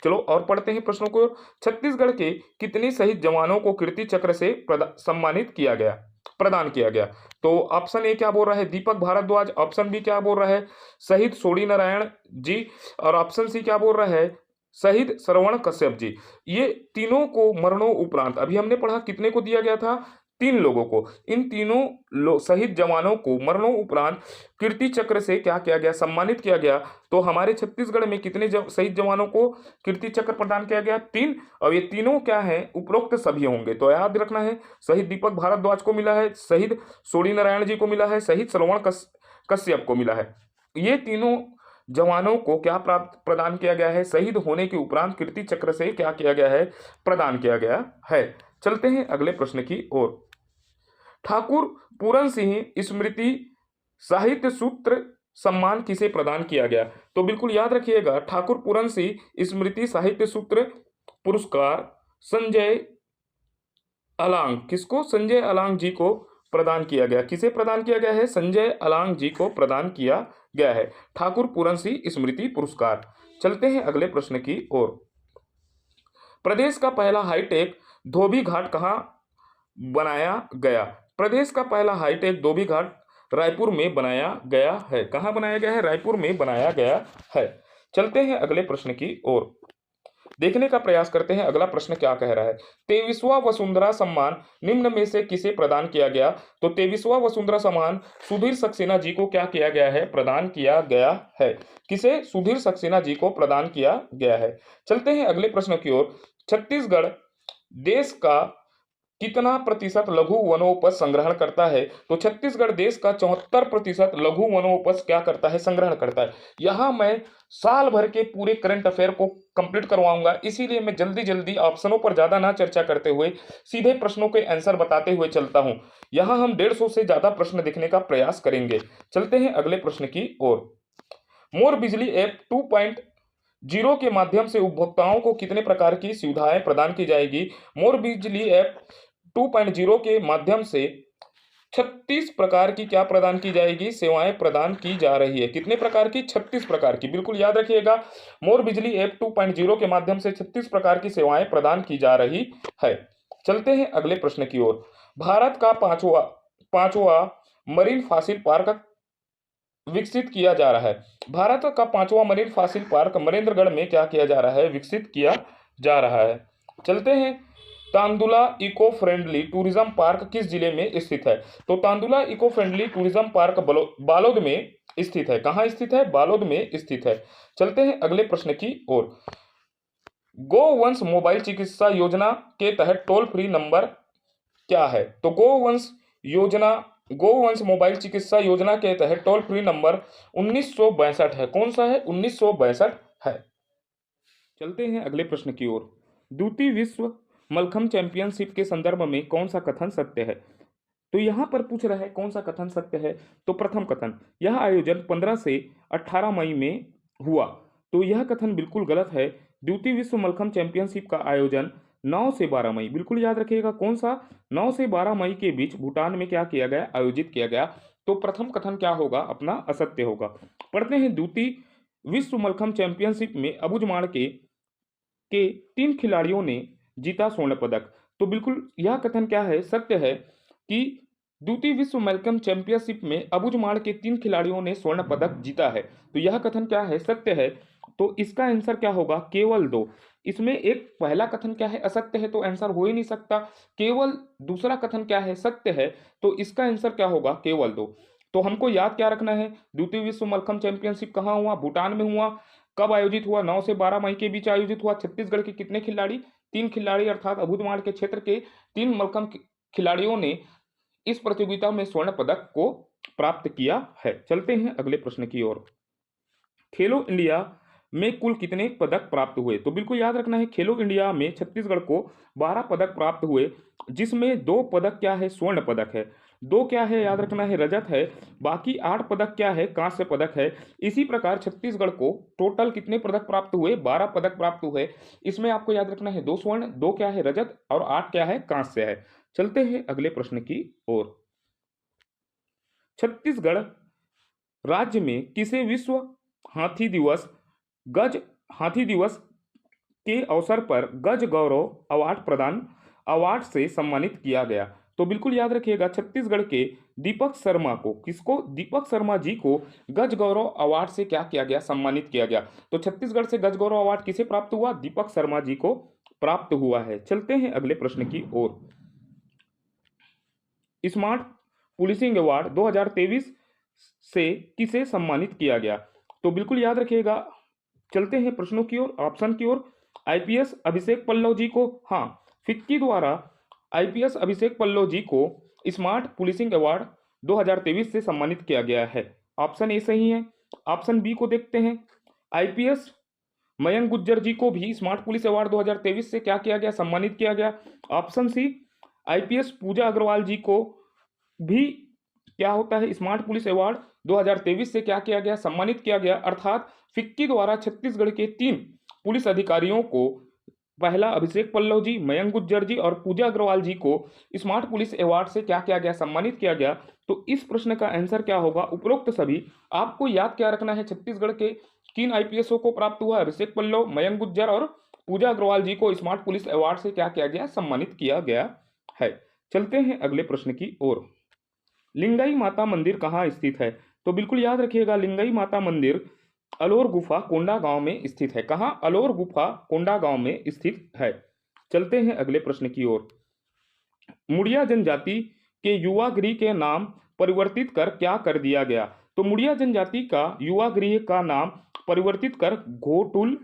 चलो और पढ़ते हैं प्रश्नों को। छत्तीसगढ़ के कितने शहीद जवानों को कीर्ति चक्र से सम्मानित किया गया, प्रदान किया गया। तो ऑप्शन ए क्या बोल रहा है, दीपक भारद्वाज। ऑप्शन बी क्या बोल रहा है, शहीद सोडी नारायण जी। और ऑप्शन सी क्या बोल रहा है, शहीद श्रवण कश्यप जी। ये तीनों को मरणों उपरांत, अभी हमने पढ़ा कितने को दिया गया था, 3 लोगों को। इन तीनों शहीद जवानों को मरणों उपरांत कीर्ति चक्र से क्या किया गया, सम्मानित किया गया। तो हमारे छत्तीसगढ़ में कितने शहीद जवानों को कीर्ति चक्र प्रदान किया गया, 3। और ये तीनों क्या है, उपरोक्त सभी होंगे। तो याद रखना है, शहीद दीपक भारद्वाज को मिला है, शहीद सोडी नारायण जी को मिला है, शहीद श्रवण कश्यप को मिला है। ये तीनों जवानों को क्या प्राप्त प्रदान किया गया है, शहीद होने के उपरांत कीर्ति चक्र से क्या किया गया है, प्रदान किया गया है। चलते हैं अगले प्रश्न की ओर। ठाकुर पूरन सिंह स्मृति साहित्य सूत्र सम्मान किसे प्रदान किया गया। तो बिल्कुल याद रखिएगा, ठाकुर पूरन सिंह स्मृति साहित्य सूत्र पुरस्कार संजय अलांग, किसको, संजय अलांग जी को प्रदान किया गया। किसे प्रदान किया गया है, संजय अलांग जी को प्रदान किया गया है ठाकुर पूरन सिंह स्मृति पुरस्कार। चलते हैं अगले प्रश्न की ओर। प्रदेश का पहला हाईटेक धोबी घाट कहां बनाया गया। प्रदेश का पहला हाईटेक धोबी घाट रायपुर में बनाया गया है। कहां बनाया गया है, रायपुर में बनाया गया है। चलते हैं अगले प्रश्न की ओर, देखने का प्रयास करते हैं अगला प्रश्न क्या कह रहा है। 23वां वसुंधरा सम्मान निम्न में से किसे प्रदान किया गया। तो 23वां वसुंधरा सम्मान सुधीर सक्सेना जी को क्या किया गया है, प्रदान किया गया है। किसे, सुधीर सक्सेना जी को प्रदान किया गया है। चलते हैं अगले प्रश्न की ओर। छत्तीसगढ़ देश का कितना प्रतिशत लघु वनोपज संग्रहण करता है। तो छत्तीसगढ़ देश का 74% लघु वनोपज क्या करता है, संग्रहण करता है। यहां मैं साल भर के पूरे करंट अफेयर को कंप्लीट करवाऊंगा, इसीलिए मैं जल्दी जल्दी ऑप्शनों पर ज्यादा ना चर्चा करते हुए सीधे प्रश्नों के आंसर बताते हुए चलता हूं। यहां हम 150 से ज्यादा प्रश्न देखने का प्रयास करेंगे। चलते हैं अगले प्रश्न की ओर। मोर बिजली ऐप 2.0 के माध्यम से उपभोक्ताओं को कितने प्रकार की सुविधाएं प्रदान की जाएगी। मोर बिजली ऐप 2.0 के माध्यम से 36 प्रकार की क्या प्रदान की जाएगी, सेवाएं प्रदान की जा रही है। कितने प्रकार की, 36 प्रकार की। बिल्कुल याद रखिएगा, मोर बिजली ऐप 2.0 के माध्यम से 36 प्रकार की सेवाएं प्रदान की जा रही है। चलते हैं अगले प्रश्न की ओर। भारत का पांचवा मरीन फॉसिल पार्क विकसित किया जा रहा है। भारत का 5वां मरीन फॉसिल पार्क मरेंद्रगढ़ में क्या किया जा रहा है, विकसित किया जा रहा है। चलते हैं Tandula eco friendly tourism park किस जिले में स्थित है? तो Tandula eco friendly tourism park Balod में स्थित है। कहाँ स्थित है? बालोद में स्थित है। चलते हैं अगले प्रश्न की ओर। गोवंश मोबाइल चिकित्सा योजना के तहत टोल फ्री नंबर क्या है? तो योजना गोवंश मोबाइल चिकित्सा योजना के तहत टोल फ्री नंबर 1962 है। कौन सा है? 1962 है। चलते हैं अगले प्रश्न की ओर। द्वितीय विश्व मलखंभ चैंपियनशिप के संदर्भ में कौन सा कथन सत्य है? तो यहां पर पूछ रहा है कौन सा कथन सत्य है। तो प्रथम कथन, यह आयोजन 15 से 18 मई में हुआ। तो यह कथन बिल्कुल गलत है। द्वितीय विश्व मलखंभ चैंपियनशिप का आयोजन 9 से 12 मई, बिल्कुल याद रखिएगा कौन सा, 9 से 12 मई के बीच भूटान में क्या किया गया? आयोजित किया गया। तो प्रथम कथन क्या होगा? अपना असत्य होगा। पढ़ते हैं, द्वितीय विश्व मलखंभ चैंपियनशिप में अबुझमाड़ के 3 खिलाड़ियों ने जीता स्वर्ण पदक। तो बिल्कुल यह कथन क्या है? सत्य है कि द्वितीय विश्व मलखंभ चैंपियनशिप में अबुझमाड़ के 3 खिलाड़ियों ने स्वर्ण पदक जीता है। तो यह कथन क्या है? सत्य है। तो इसका आंसर क्या होगा? केवल 2। इसमें एक पहला कथन क्या है? असत्य है, तो आंसर हो ही नहीं सकता। केवल दूसरा कथन क्या है? सत्य है। तो इसका आंसर क्या होगा? केवल 2। तो हमको याद क्या रखना है? द्वितीय विश्व मलखंभ चैंपियनशिप कहाँ हुआ? भूटान में हुआ। कब आयोजित हुआ? 9 से 12 मई के बीच आयोजित हुआ। छत्तीसगढ़ के कितने खिलाड़ी? 3 खिलाड़ी, अर्थात अबुझमाड़ के क्षेत्र के 3 मलखंभ खिलाड़ियों ने इस प्रतियोगिता में स्वर्ण पदक को प्राप्त किया है। चलते हैं अगले प्रश्न की ओर। खेलो इंडिया में कुल कितने पदक प्राप्त हुए? तो बिल्कुल याद रखना है, खेलो इंडिया में छत्तीसगढ़ को 12 पदक प्राप्त हुए, जिसमें 2 पदक क्या है? स्वर्ण पदक है। 2 क्या है? याद रखना है, रजत है। बाकी 8 पदक क्या है? कांस्य पदक है। इसी प्रकार छत्तीसगढ़ को टोटल कितने पदक प्राप्त हुए? 12 पदक प्राप्त हुए। इसमें आपको याद रखना है 2 स्वर्ण, 2 क्या है? रजत, और 8 क्या है? कांस्य है। चलते हैं अगले प्रश्न की ओर। छत्तीसगढ़ राज्य में किसे विश्व हाथी दिवस गज हाथी दिवस के अवसर पर गज गौरव अवार्ड से सम्मानित किया गया? तो बिल्कुल याद रखिएगा, छत्तीसगढ़ के दीपक शर्मा को, किसको? दीपक शर्मा जी को गज गौरव अवार्ड से क्या किया गया? सम्मानित किया गया। तो छत्तीसगढ़ से गज गौरव अवार्ड किसे प्राप्त हुआ? दीपक शर्मा जी को प्राप्त हुआ है। चलते हैं अगले प्रश्न की ओर। स्मार्ट पुलिसिंग अवार्ड 2023 से किसे सम्मानित किया गया? तो बिल्कुल याद रखिएगा। चलते हैं प्रश्नों की ओर, ऑप्शन की ओर। आईपीएस अभिषेक पल्लव जी को, हाँ, फिक्की द्वारा आईपीएस अभिषेक पल्लव जी को स्मार्ट पुलिसिंग अवार्ड 2023 से सम्मानित किया गया है। ऑप्शन ए सही है। ऑप्शन बी को देखते हैं। आईपीएस मयंक गुज्जर जी को भी स्मार्ट पुलिस अवार्ड 2023 से क्या किया गया? सम्मानित किया गया। ऑप्शन सी, आईपीएस पूजा अग्रवाल जी को भी क्या होता है? स्मार्ट पुलिस अवार्ड 2023 से क्या किया गया? सम्मानित किया गया। अर्थात फिक्की द्वारा छत्तीसगढ़ के 3 पुलिस अधिकारियों को, पहला अभिषेक पल्लव जी, मयंक गुज्जर जी और पूजा अग्रवाल जी को स्मार्ट पुलिस अवार्ड से क्या किया गया? सम्मानित किया गया। तो इस प्रश्न का आंसर क्या होगा? उपरोक्त सभी। आपको याद क्या रखना है? छत्तीसगढ़ के किन आईपीएसओ को प्राप्त हुआ? अभिषेक पल्लव, मयंक गुज्जर और पूजा अग्रवाल जी को स्मार्ट पुलिस अवार्ड से क्या किया गया? सम्मानित किया गया है। चलते हैं अगले प्रश्न की ओर। लिंगाई माता मंदिर कहाँ स्थित है? तो बिल्कुल याद रखिएगा, लिंगाई माता मंदिर अलोर गुफा कोंडा गांव में स्थित है। कहाँ? अलोर गुफा कोंडा गांव में स्थित है। चलते हैं अगले प्रश्न की ओर। मुड़िया जनजाति के युवा गृह के नाम परिवर्तित कर क्या कर दिया गया? तो मुड़िया जनजाति का युवा गृह का नाम परिवर्तित कर घोटुल,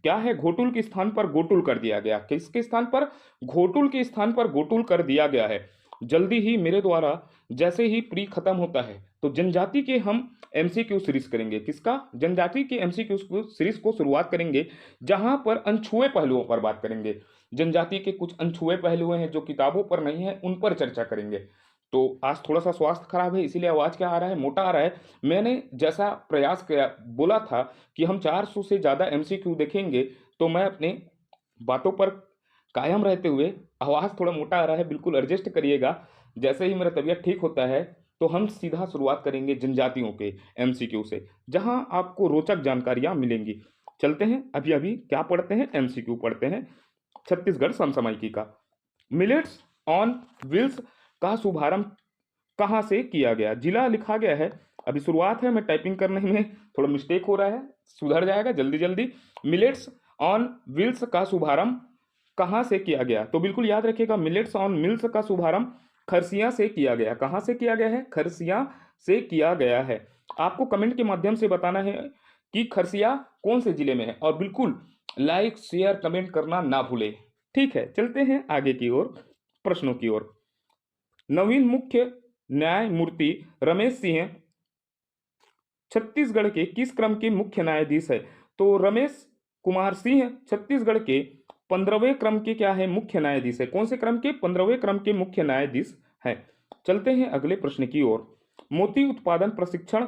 क्या है? घोटुल के स्थान पर गोटुल कर दिया गया। किसके स्थान पर? घोटुल के स्थान पर गोटुल कर दिया गया है। जल्दी ही मेरे द्वारा जैसे ही प्री खत्म होता है तो जनजाति के हम एमसीक्यू सीरीज करेंगे। किसका? जनजाति के एमसीक्यू सीरीज को शुरुआत करेंगे, जहां पर अनछुए पहलुओं पर बात करेंगे। जनजाति के कुछ अनछुए पहलू हैं जो किताबों पर नहीं है, उन पर चर्चा करेंगे। तो आज थोड़ा सा स्वास्थ्य खराब है, इसीलिए आवाज क्या आ रहा है? मोटा आ रहा है। मैंने जैसा प्रयास किया, बोला था कि हम 400 से ज्यादा एमसीक्यू देखेंगे, तो मैं अपने बातों पर कायम रहते हुए आवाज़ थोड़ा मोटा आ रहा है, बिल्कुल एडजस्ट करिएगा। जैसे ही मेरा तबीयत ठीक होता है तो हम सीधा शुरुआत करेंगे जनजातियों के एमसीक्यू से, जहां आपको रोचक जानकारियां मिलेंगी। चलते हैं, अभी अभी क्या पढ़ते हैं? एमसीक्यू पढ़ते हैं। छत्तीसगढ़ समसामयिकी का मिलेट्स ऑन व्हील्स का शुभारंभ कहाँ से किया गया? जिला लिखा गया है, अभी शुरुआत है, मैं टाइपिंग करने में थोड़ा मिस्टेक हो रहा है, सुधर जाएगा जल्दी जल्दी। मिलेट्स ऑन व्हील्स का शुभारंभ कहाँ से किया गया? तो बिल्कुल याद रखिएगा, मिलेट्स ऑन मिल्स का शुभारंभ खरसिया से किया गया। कहाँ से किया गया है? खरसिया से किया गया है। आपको कमेंट के माध्यम से बताना है कि खरसिया कौन से जिले में है, और बिल्कुल लाइक शेयर कमेंट करना ना भूले। ठीक है, चलते हैं आगे की ओर, प्रश्नों की ओर। नवीन मुख्य न्यायमूर्ति रमेश सिंह छत्तीसगढ़ के किस क्रम के मुख्य न्यायाधीश है? तो रमेश कुमार सिंह छत्तीसगढ़ के 15वें क्रम के क्या है? मुख्य न्यायाधीश है। कौन से क्रम के? 15वें क्रम के मुख्य न्यायाधीश हैं। चलते हैं अगले प्रश्न की ओर। मोती उत्पादन प्रशिक्षण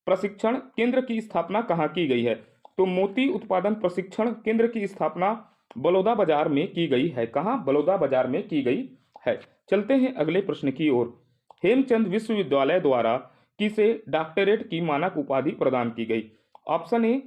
प्रशिक्षण केंद्र की स्थापना कहाँ की गई है? तो मोती उत्पादन प्रशिक्षण केंद्र की स्थापना बलौदा बाजार में की गई है। कहाँ? बलौदा बाजार में की गई है। चलते हैं अगले प्रश्न की ओर। हेमचंद विश्वविद्यालय द्वारा किसे डॉक्टरेट की मानक उपाधि प्रदान की गई? ऑप्शन ए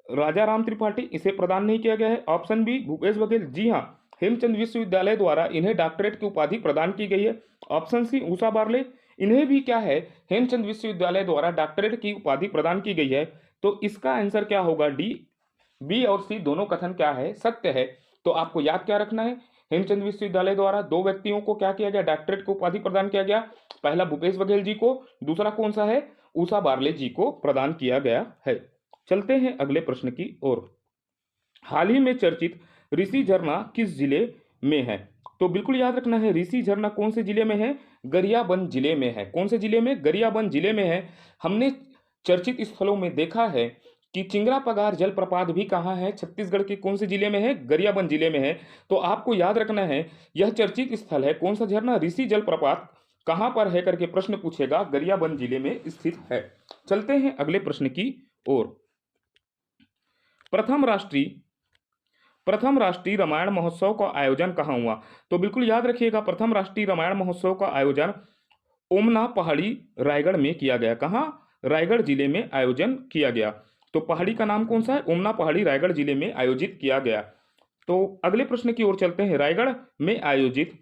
राजा राम त्रिपाठी, इसे प्रदान नहीं किया गया है। ऑप्शन बी भूपेश बघेल, जी हाँ, हेमचंद विश्वविद्यालय द्वारा इन्हें डॉक्टरेट की उपाधि प्रदान की गई है। ऑप्शन सी उषा बारले, इन्हें भी क्या है? हेमचंद विश्वविद्यालय द्वारा डॉक्टरेट की उपाधि प्रदान की गई है। तो इसका आंसर क्या होगा? डी। बी और सी दोनों कथन क्या है? सत्य है। तो आपको याद क्या रखना है? हेमचंद विश्वविद्यालय द्वारा दो व्यक्तियों को क्या किया गया? डॉक्टरेट की उपाधि प्रदान किया गया। पहला भूपेश बघेल जी को, दूसरा कौन सा है? उषा बारले जी को प्रदान किया गया है। चलते हैं अगले प्रश्न की ओर। हाल ही में चर्चित ऋषि झरना किस जिले में है? तो बिल्कुल याद रखना है, ऋषि झरना कौन से जिले में है? गरियाबंद जिले में है। कौन से जिले में? गरियाबंद जिले में है। हमने चर्चित स्थलों में देखा है कि चिंगरा पगार जलप्रपात भी कहाँ है? छत्तीसगढ़ के कौन से जिले में है? गरियाबंद जिले में है। तो आपको याद रखना है, यह चर्चित स्थल है। कौन सा झरना? ऋषि जलप्रपात कहाँ पर है करके प्रश्न पूछेगा, गरियाबंद जिले में स्थित है। चलते हैं अगले प्रश्न की ओर। प्रथम राष्ट्रीय रामायण महोत्सव का आयोजन कहाँ हुआ? तो बिल्कुल याद रखिएगा, प्रथम राष्ट्रीय रामायण महोत्सव का आयोजन ओमना पहाड़ी रायगढ़ में किया गया। कहाँ? रायगढ़ जिले में आयोजन किया गया। तो पहाड़ी का नाम कौन सा है? ओमना पहाड़ी रायगढ़ जिले में आयोजित किया गया। तो अगले प्रश्न की ओर चलते हैं। रायगढ़ में आयोजित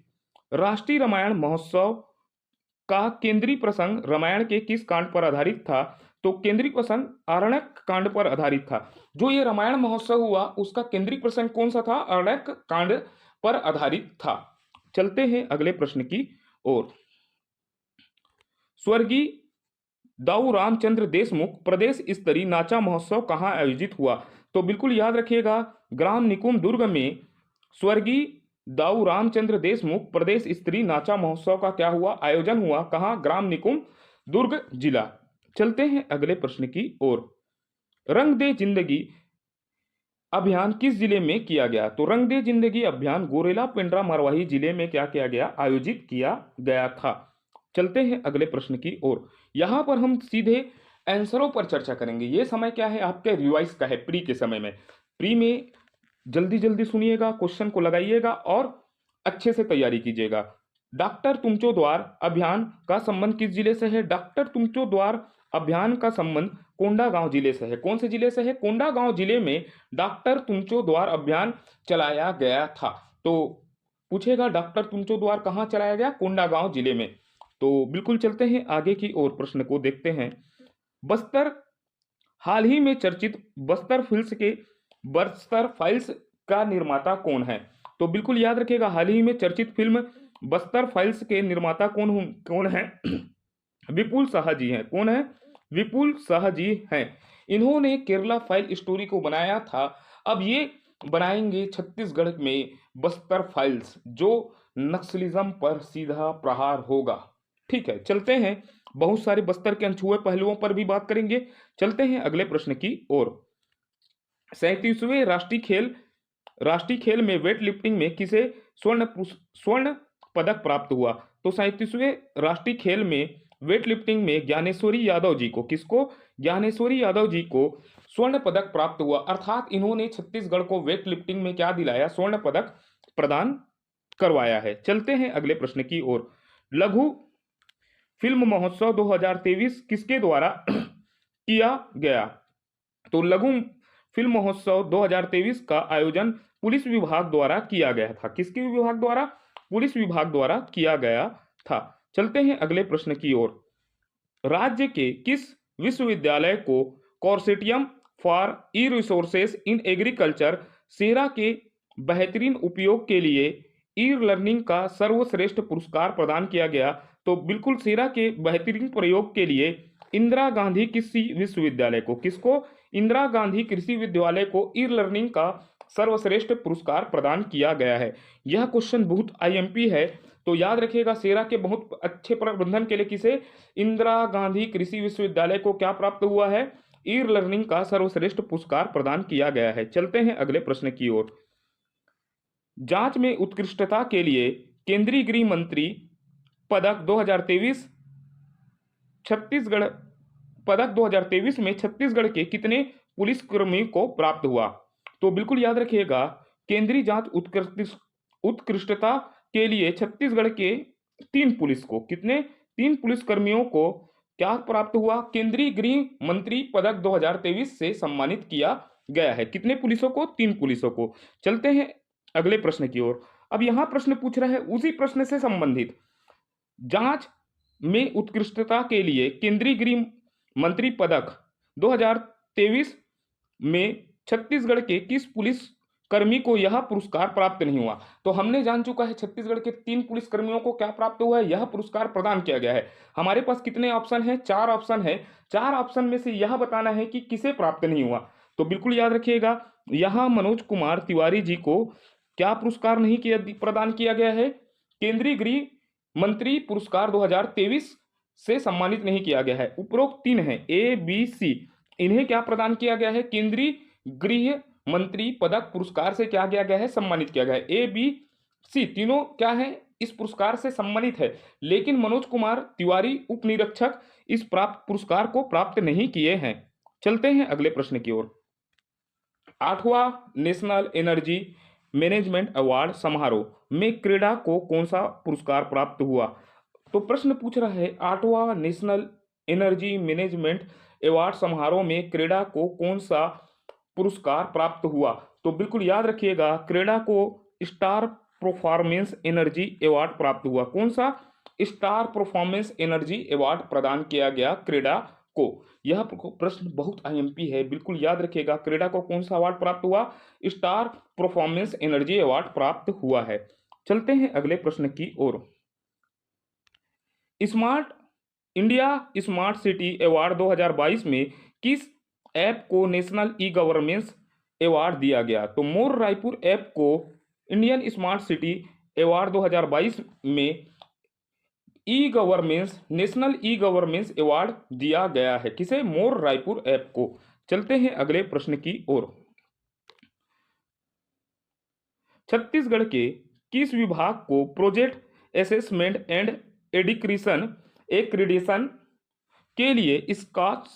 राष्ट्रीय रामायण महोत्सव का केंद्रीय प्रसंग रामायण के किस कांड पर आधारित था? तो केंद्रीय प्रसंग आरण्यक कांड पर आधारित था। जो ये रामायण महोत्सव हुआ उसका केंद्रीय प्रसंग कौन सा था? आरण्यक कांड पर आधारित था। चलते हैं अगले प्रश्न की ओर। स्वर्गीय दाऊ रामचंद्र देशमुख प्रदेश स्तरीय नाचा महोत्सव कहाँ आयोजित हुआ? तो बिल्कुल याद रखिएगा, ग्राम निकुंज दुर्ग में स्वर्गीय दाऊ रामचंद्र देशमुख प्रदेश स्तरीय नाचा महोत्सव का क्या हुआ? आयोजन हुआ। कहाँ? ग्राम निकुंज दुर्ग जिला। चलते हैं अगले प्रश्न की ओर। रंग दे जिंदगी अभियान किस जिले में किया गया? तो रंग दे जिंदगी अभियान गोरेला पेंड्रा मरवाही जिले में क्या किया गया? आयोजित किया गया था। चलते हैं अगले प्रश्न की ओर। यहां पर हम सीधे आंसरों पर चर्चा करेंगे। ये समय क्या है? आपके रिवाइज का है, प्री के समय में। प्री में जल्दी जल्दी सुनिएगा, क्वेश्चन को लगाइएगा और अच्छे से तैयारी कीजिएगा। डॉक्टर तुमचो द्वार अभियान का संबंध किस जिले से है? डॉक्टर तुमचो द्वार अभियान का संबंध कोंडागांव जिले से है। कौन से जिले से है? कोंडागांव जिले में डॉक्टर तुमचो द्वार अभियान चलाया गया था। तो पूछेगा डॉक्टर तुमचो द्वार कहाँ चलाया गया? कोंडागांव जिले में। तो बिल्कुल चलते हैं आगे की ओर, प्रश्न को देखते हैं। बस्तर हाल ही में चर्चित बस्तर फाइल्स का निर्माता कौन है? तो बिल्कुल याद रखिएगा, हाल ही में चर्चित फिल्म बस्तर फाइल्स के निर्माता कौन है? विपुल साहा जी हैं। कौन है? विपुल साहा जी हैं। इन्होंने केरला फाइल स्टोरी को बनाया था। अब ये बनाएंगे छत्तीसगढ़ में बस्तर फाइल्स, जो नक्सलिज्म पर सीधा प्रहार होगा। ठीक है, चलते हैं। बहुत सारे बस्तर के अनछुए पहलुओं पर भी बात करेंगे। चलते हैं अगले प्रश्न की ओर। 37वें राष्ट्रीय खेल में वेट लिफ्टिंग में किसे स्वर्ण पदक प्राप्त हुआ? तो 37वें राष्ट्रीय खेल में वेट लिफ्टिंग में ज्ञानेश्वरी यादव जी को, किसको? ज्ञानेश्वरी यादव जी को स्वर्ण पदक प्राप्त हुआ। अर्थात इन्होंने छत्तीसगढ़ को वेट लिफ्टिंग में क्या दिलाया? स्वर्ण पदक प्रदान करवाया है। चलते हैं अगले प्रश्न की ओर। लघु फिल्म महोत्सव 2023 किसके द्वारा किया गया? तो लघु फिल्म महोत्सव 2023 का आयोजन पुलिस विभाग द्वारा किया गया था। किसके विभाग द्वारा? पुलिस विभाग द्वारा किया गया था। चलते हैं अगले प्रश्न की ओर। राज्य के किस विश्वविद्यालय को consortium for e resources in agriculture CeRA के बेहतरीन उपयोग के लिए ई लर्निंग का सर्वश्रेष्ठ पुरस्कार प्रदान किया गया। तो बिल्कुल सेरा के बेहतरीन प्रयोग के लिए इंदिरा गांधी कृषि विश्वविद्यालय को, किसको, इंदिरा गांधी कृषि विश्वविद्यालय को ई लर्निंग का सर्वश्रेष्ठ पुरस्कार प्रदान किया गया है। यह क्वेश्चन बहुत आईएमपी है, तो याद रखिएगा सेरा के बहुत अच्छे प्रबंधन के लिए किसे, इंदिरा गांधी कृषि विश्वविद्यालय को क्या प्राप्त हुआ है, ई लर्निंग का सर्वश्रेष्ठ पुरस्कार प्रदान किया गया है। चलते हैं अगले प्रश्न की ओर। जांच में उत्कृष्टता के लिए केंद्रीय गृह मंत्री पदक 2023 छत्तीसगढ़ पदक 2023 में छत्तीसगढ़ के कितने पुलिसकर्मियों को प्राप्त हुआ। तो बिल्कुल याद रखिएगा, केंद्रीय जांच उत्कृष्टता के लिए छत्तीसगढ़ के 3 पुलिस को, कितने, 3 पुलिसकर्मियों को क्या प्राप्त हुआ, केंद्रीय गृह मंत्री पदक 2023 से सम्मानित किया गया है। कितने पुलिसों को, 3 पुलिसों को। चलते हैं अगले प्रश्न की ओर। अब यहां प्रश्न पूछ रहा है उसी प्रश्न से संबंधित, जांच में उत्कृष्टता के लिए केंद्रीय गृह मंत्री पदक 2023 में छत्तीसगढ़ के किस पुलिस कर्मी को यह पुरस्कार प्राप्त नहीं हुआ। तो हमने जान चुका है छत्तीसगढ़ के 3 पुलिसकर्मियों को क्या प्राप्त हुआ है, यह पुरस्कार प्रदान किया गया है। हमारे पास कितने ऑप्शन है, 4 ऑप्शन है। 4 ऑप्शन में से यह बताना है कि किसे प्राप्त नहीं हुआ। तो बिल्कुल याद रखिएगा, यहां मनोज कुमार तिवारी जी को क्या पुरस्कार नहीं किया प्रदान किया गया है, केंद्रीय गृह मंत्री पुरस्कार 2023 से सम्मानित नहीं किया गया है। उपरोक्त 3 है, ए बी सी, इन्हें क्या प्रदान किया गया है, केंद्रीय गृह मंत्री पदक पुरस्कार से क्या किया गया है, सम्मानित किया गया है। ए बी सी तीनों क्या है, इस पुरस्कार से सम्मानित है, लेकिन मनोज कुमार तिवारी उप निरीक्षक इस पुरस्कार को प्राप्त नहीं किए हैं। चलते हैं अगले प्रश्न की ओर। 8वां नेशनल एनर्जी मैनेजमेंट अवार्ड समारोह में क्रीड़ा को कौन सा पुरस्कार प्राप्त हुआ। तो प्रश्न पूछ रहा है 8वां नेशनल एनर्जी मैनेजमेंट अवार्ड समारोह में क्रीड़ा को कौन सा पुरस्कार प्राप्त हुआ। तो बिल्कुल याद रखिएगा, क्रीड़ा को स्टार परफॉर्मेंस एनर्जी अवार्ड प्राप्त हुआ। कौन सा, स्टार परफॉर्मेंस एनर्जी अवार्ड प्रदान किया गया क्रीड़ा को। यह प्रश्न बहुत आईएमपी है, बिल्कुल याद रखिएगा, क्रीड़ा को कौन सा अवार्ड प्राप्त हुआ, स्टार परफॉर्मेंस एनर्जी अवार्ड प्राप्त हुआ है। चलते हैं अगले प्रश्न की ओर। Smart India smart city award 2022 में किस ऐप को नेशनल ई गवर्नेंस अवार्ड दिया गया। तो मोर रायपुर ऐप को इंडियन स्मार्ट सिटी अवार्ड 2022 में e governance national e governance award दिया गया है। किसे, मोर रायपुर ऐप को। चलते हैं अगले प्रश्न की ओर। छत्तीसगढ़ के किस विभाग को प्रोजेक्ट असेसमेंट एंड एक्रीडिशन के लिए स्कॉच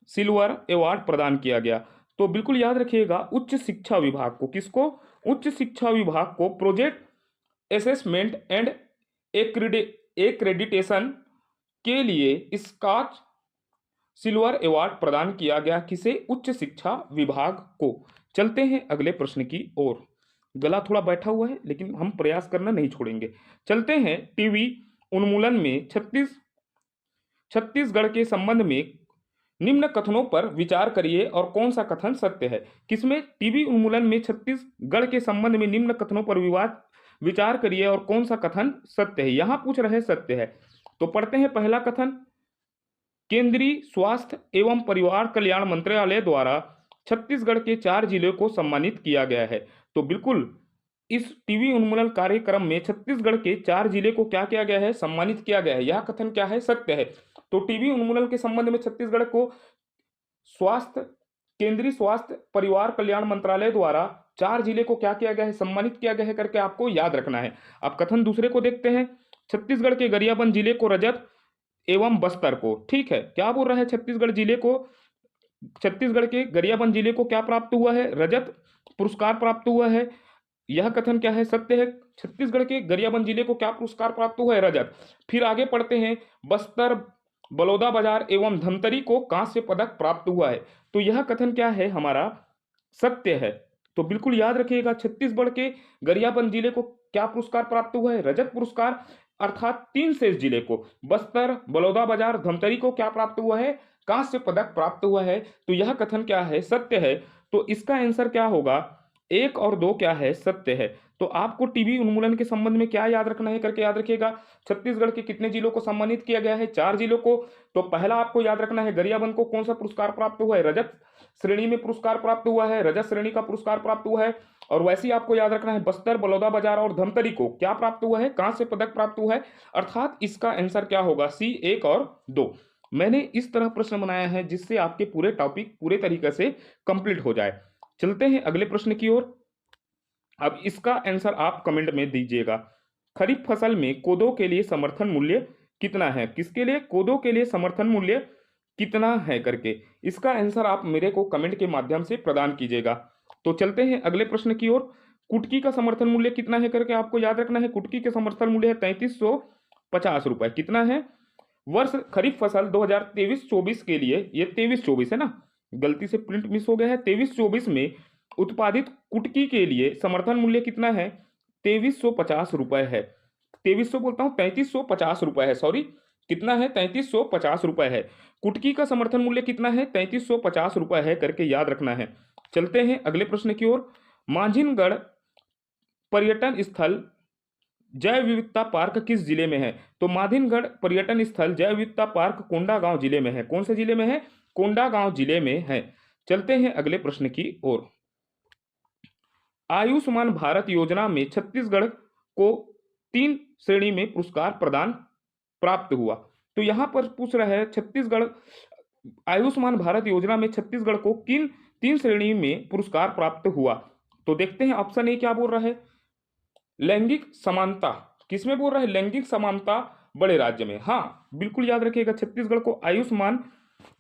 सिल्वर अवार्ड प्रदान किया गया। तो बिल्कुल याद रखिएगा, उच्च शिक्षा विभाग को, किसको, उच्च शिक्षा विभाग को प्रोजेक्ट असेसमेंट एंड एक्रेडिटेशन के लिए स्कॉच सिल्वर अवार्ड प्रदान किया गया। किसे, उच्च शिक्षा विभाग को। चलते हैं अगले प्रश्न की ओर। गला थोड़ा बैठा हुआ है, लेकिन हम प्रयास करना नहीं छोड़ेंगे। चलते हैं टीवी उन्मूलन में छत्तीसगढ़ के संबंध में निम्न कथनों पर विचार करिए और कौन सा कथन सत्य है। किसमें, टीबी उन्मूलन में छत्तीसगढ़ के संबंध में निम्न कथनों पर विचार करिए और कौन सा कथन सत्य है। यहां पूछ रहे सत्य है, तो पढ़ते हैं पहला कथन, केंद्रीय स्वास्थ्य एवं परिवार कल्याण मंत्रालय द्वारा छत्तीसगढ़ के 4 जिलों को सम्मानित किया गया है। तो बिल्कुल इस टीवी उन्मूलन कार्यक्रम में छत्तीसगढ़ के 4 जिले को क्या किया गया है, सम्मानित किया गया है। यह कथन क्या है, सत्य है। तो टीबी उन्मूलन के संबंध में छत्तीसगढ़ को केंद्रीय स्वास्थ्य परिवार कल्याण मंत्रालय द्वारा 4 जिले को क्या किया गया है, सम्मानित किया गया है करके आपको याद रखना है। अब कथन दूसरे को देखते हैं, छत्तीसगढ़ के गरियाबंद जिले को रजत एवं बस्तर को, ठीक है, क्या बोल रहा है, छत्तीसगढ़ के गरियाबंद जिले को क्या प्राप्त हुआ है, रजत पुरस्कार प्राप्त हुआ है। यह कथन क्या है, सत्य है। छत्तीसगढ़ के गरियाबंद जिले को क्या पुरस्कार प्राप्त हुआ है, रजत। फिर आगे पढ़ते हैं, बस्तर बलौदाबाजार एवं धमतरी को कांस्य पदक प्राप्त हुआ है। तो यह कथन क्या है, हमारा सत्य है। तो बिल्कुल याद रखिएगा, छत्तीसगढ़ के गरियाबंद जिले को क्या पुरस्कार प्राप्त हुआ है, रजत पुरस्कार। अर्थात 3 शेष जिले को, बस्तर बलौदाबाजार धमतरी को क्या प्राप्त हुआ है, कांस्य पदक प्राप्त हुआ है। तो यह कथन क्या है, सत्य है। तो इसका आंसर क्या होगा, 1 और 2 क्या है, सत्य है। तो आपको टीबी उन्मूलन के संबंध में क्या याद रखना है करके याद रखिएगा। छत्तीसगढ़ के कितने जिलों को सम्मानित किया गया है, 4 जिलों को। तो पहला आपको याद रखना है, गरियाबंद को कौन सा पुरस्कार प्राप्त हुआ है, रजत श्रेणी में पुरस्कार प्राप्त हुआ है, रजत श्रेणी का पुरस्कार प्राप्त हुआ है। और वैसे ही आपको याद रखना है, बस्तर, बलौदाबाजार और धमतरी को क्या प्राप्त हुआ है, कांस्य पदक प्राप्त हुआ है। अर्थात इसका आंसर क्या होगा, सी 1 और 2। मैंने इस तरह प्रश्न बनाया है जिससे आपके पूरे टॉपिक पूरे तरीके से कंप्लीट हो जाए। चलते हैं अगले प्रश्न की ओर। अब इसका आंसर आप कमेंट में दीजिएगा। खरीफ फसल में कोदो के लिए समर्थन मूल्य कितना है, किसके लिए, कोदो के लिए समर्थन मूल्य कितना है करके इसका आंसर आप मेरे को कमेंट के माध्यम से प्रदान कीजिएगा। तो चलते हैं अगले प्रश्न की ओर। कुटकी का समर्थन मूल्य कितना है करके आपको याद रखना है। कुटकी के समर्थन मूल्य है 3350 रुपए। कितना है, वर्ष खरीफ फसल 2023-24 के लिए, ये 23-24 है ना, गलती से प्रिंट मिस हो गया है, 23-24 में उत्पादित कुटकी के लिए समर्थन मूल्य कितना है, 2350 रुपए है। 2300 बोलता हूँ, 3350 रुपए है, सॉरी। कितना है, 3350 रुपए है। कुटकी का समर्थन मूल्य कितना है, 3350 रुपए है करके याद रखना है। चलते हैं अगले प्रश्न की ओर। मांझिनगढ़ पर्यटन स्थल जैव विविधता पार्क किस जिले में है। तो मांझिनगढ़ पर्यटन स्थल जैव विविधता पार्क कोंडागांव जिले में है। कौन से जिले में है, कोंडागांव जिले में है। चलते हैं अगले प्रश्न की ओर। आयुष्मान भारत योजना में छत्तीसगढ़ को 3 श्रेणी में पुरस्कार प्रदान प्राप्त हुआ। तो यहां पर पूछ रहा है, छत्तीसगढ़ आयुष्मान भारत योजना में छत्तीसगढ़ को किन 3 श्रेणी में पुरस्कार प्राप्त हुआ। तो देखते हैं ऑप्शन ए क्या बोल रहा है, लैंगिक समानता। किसमें बोल रहा है, लैंगिक समानता बड़े राज्य में। हाँ बिल्कुल याद रखिएगा, छत्तीसगढ़ को आयुष्मान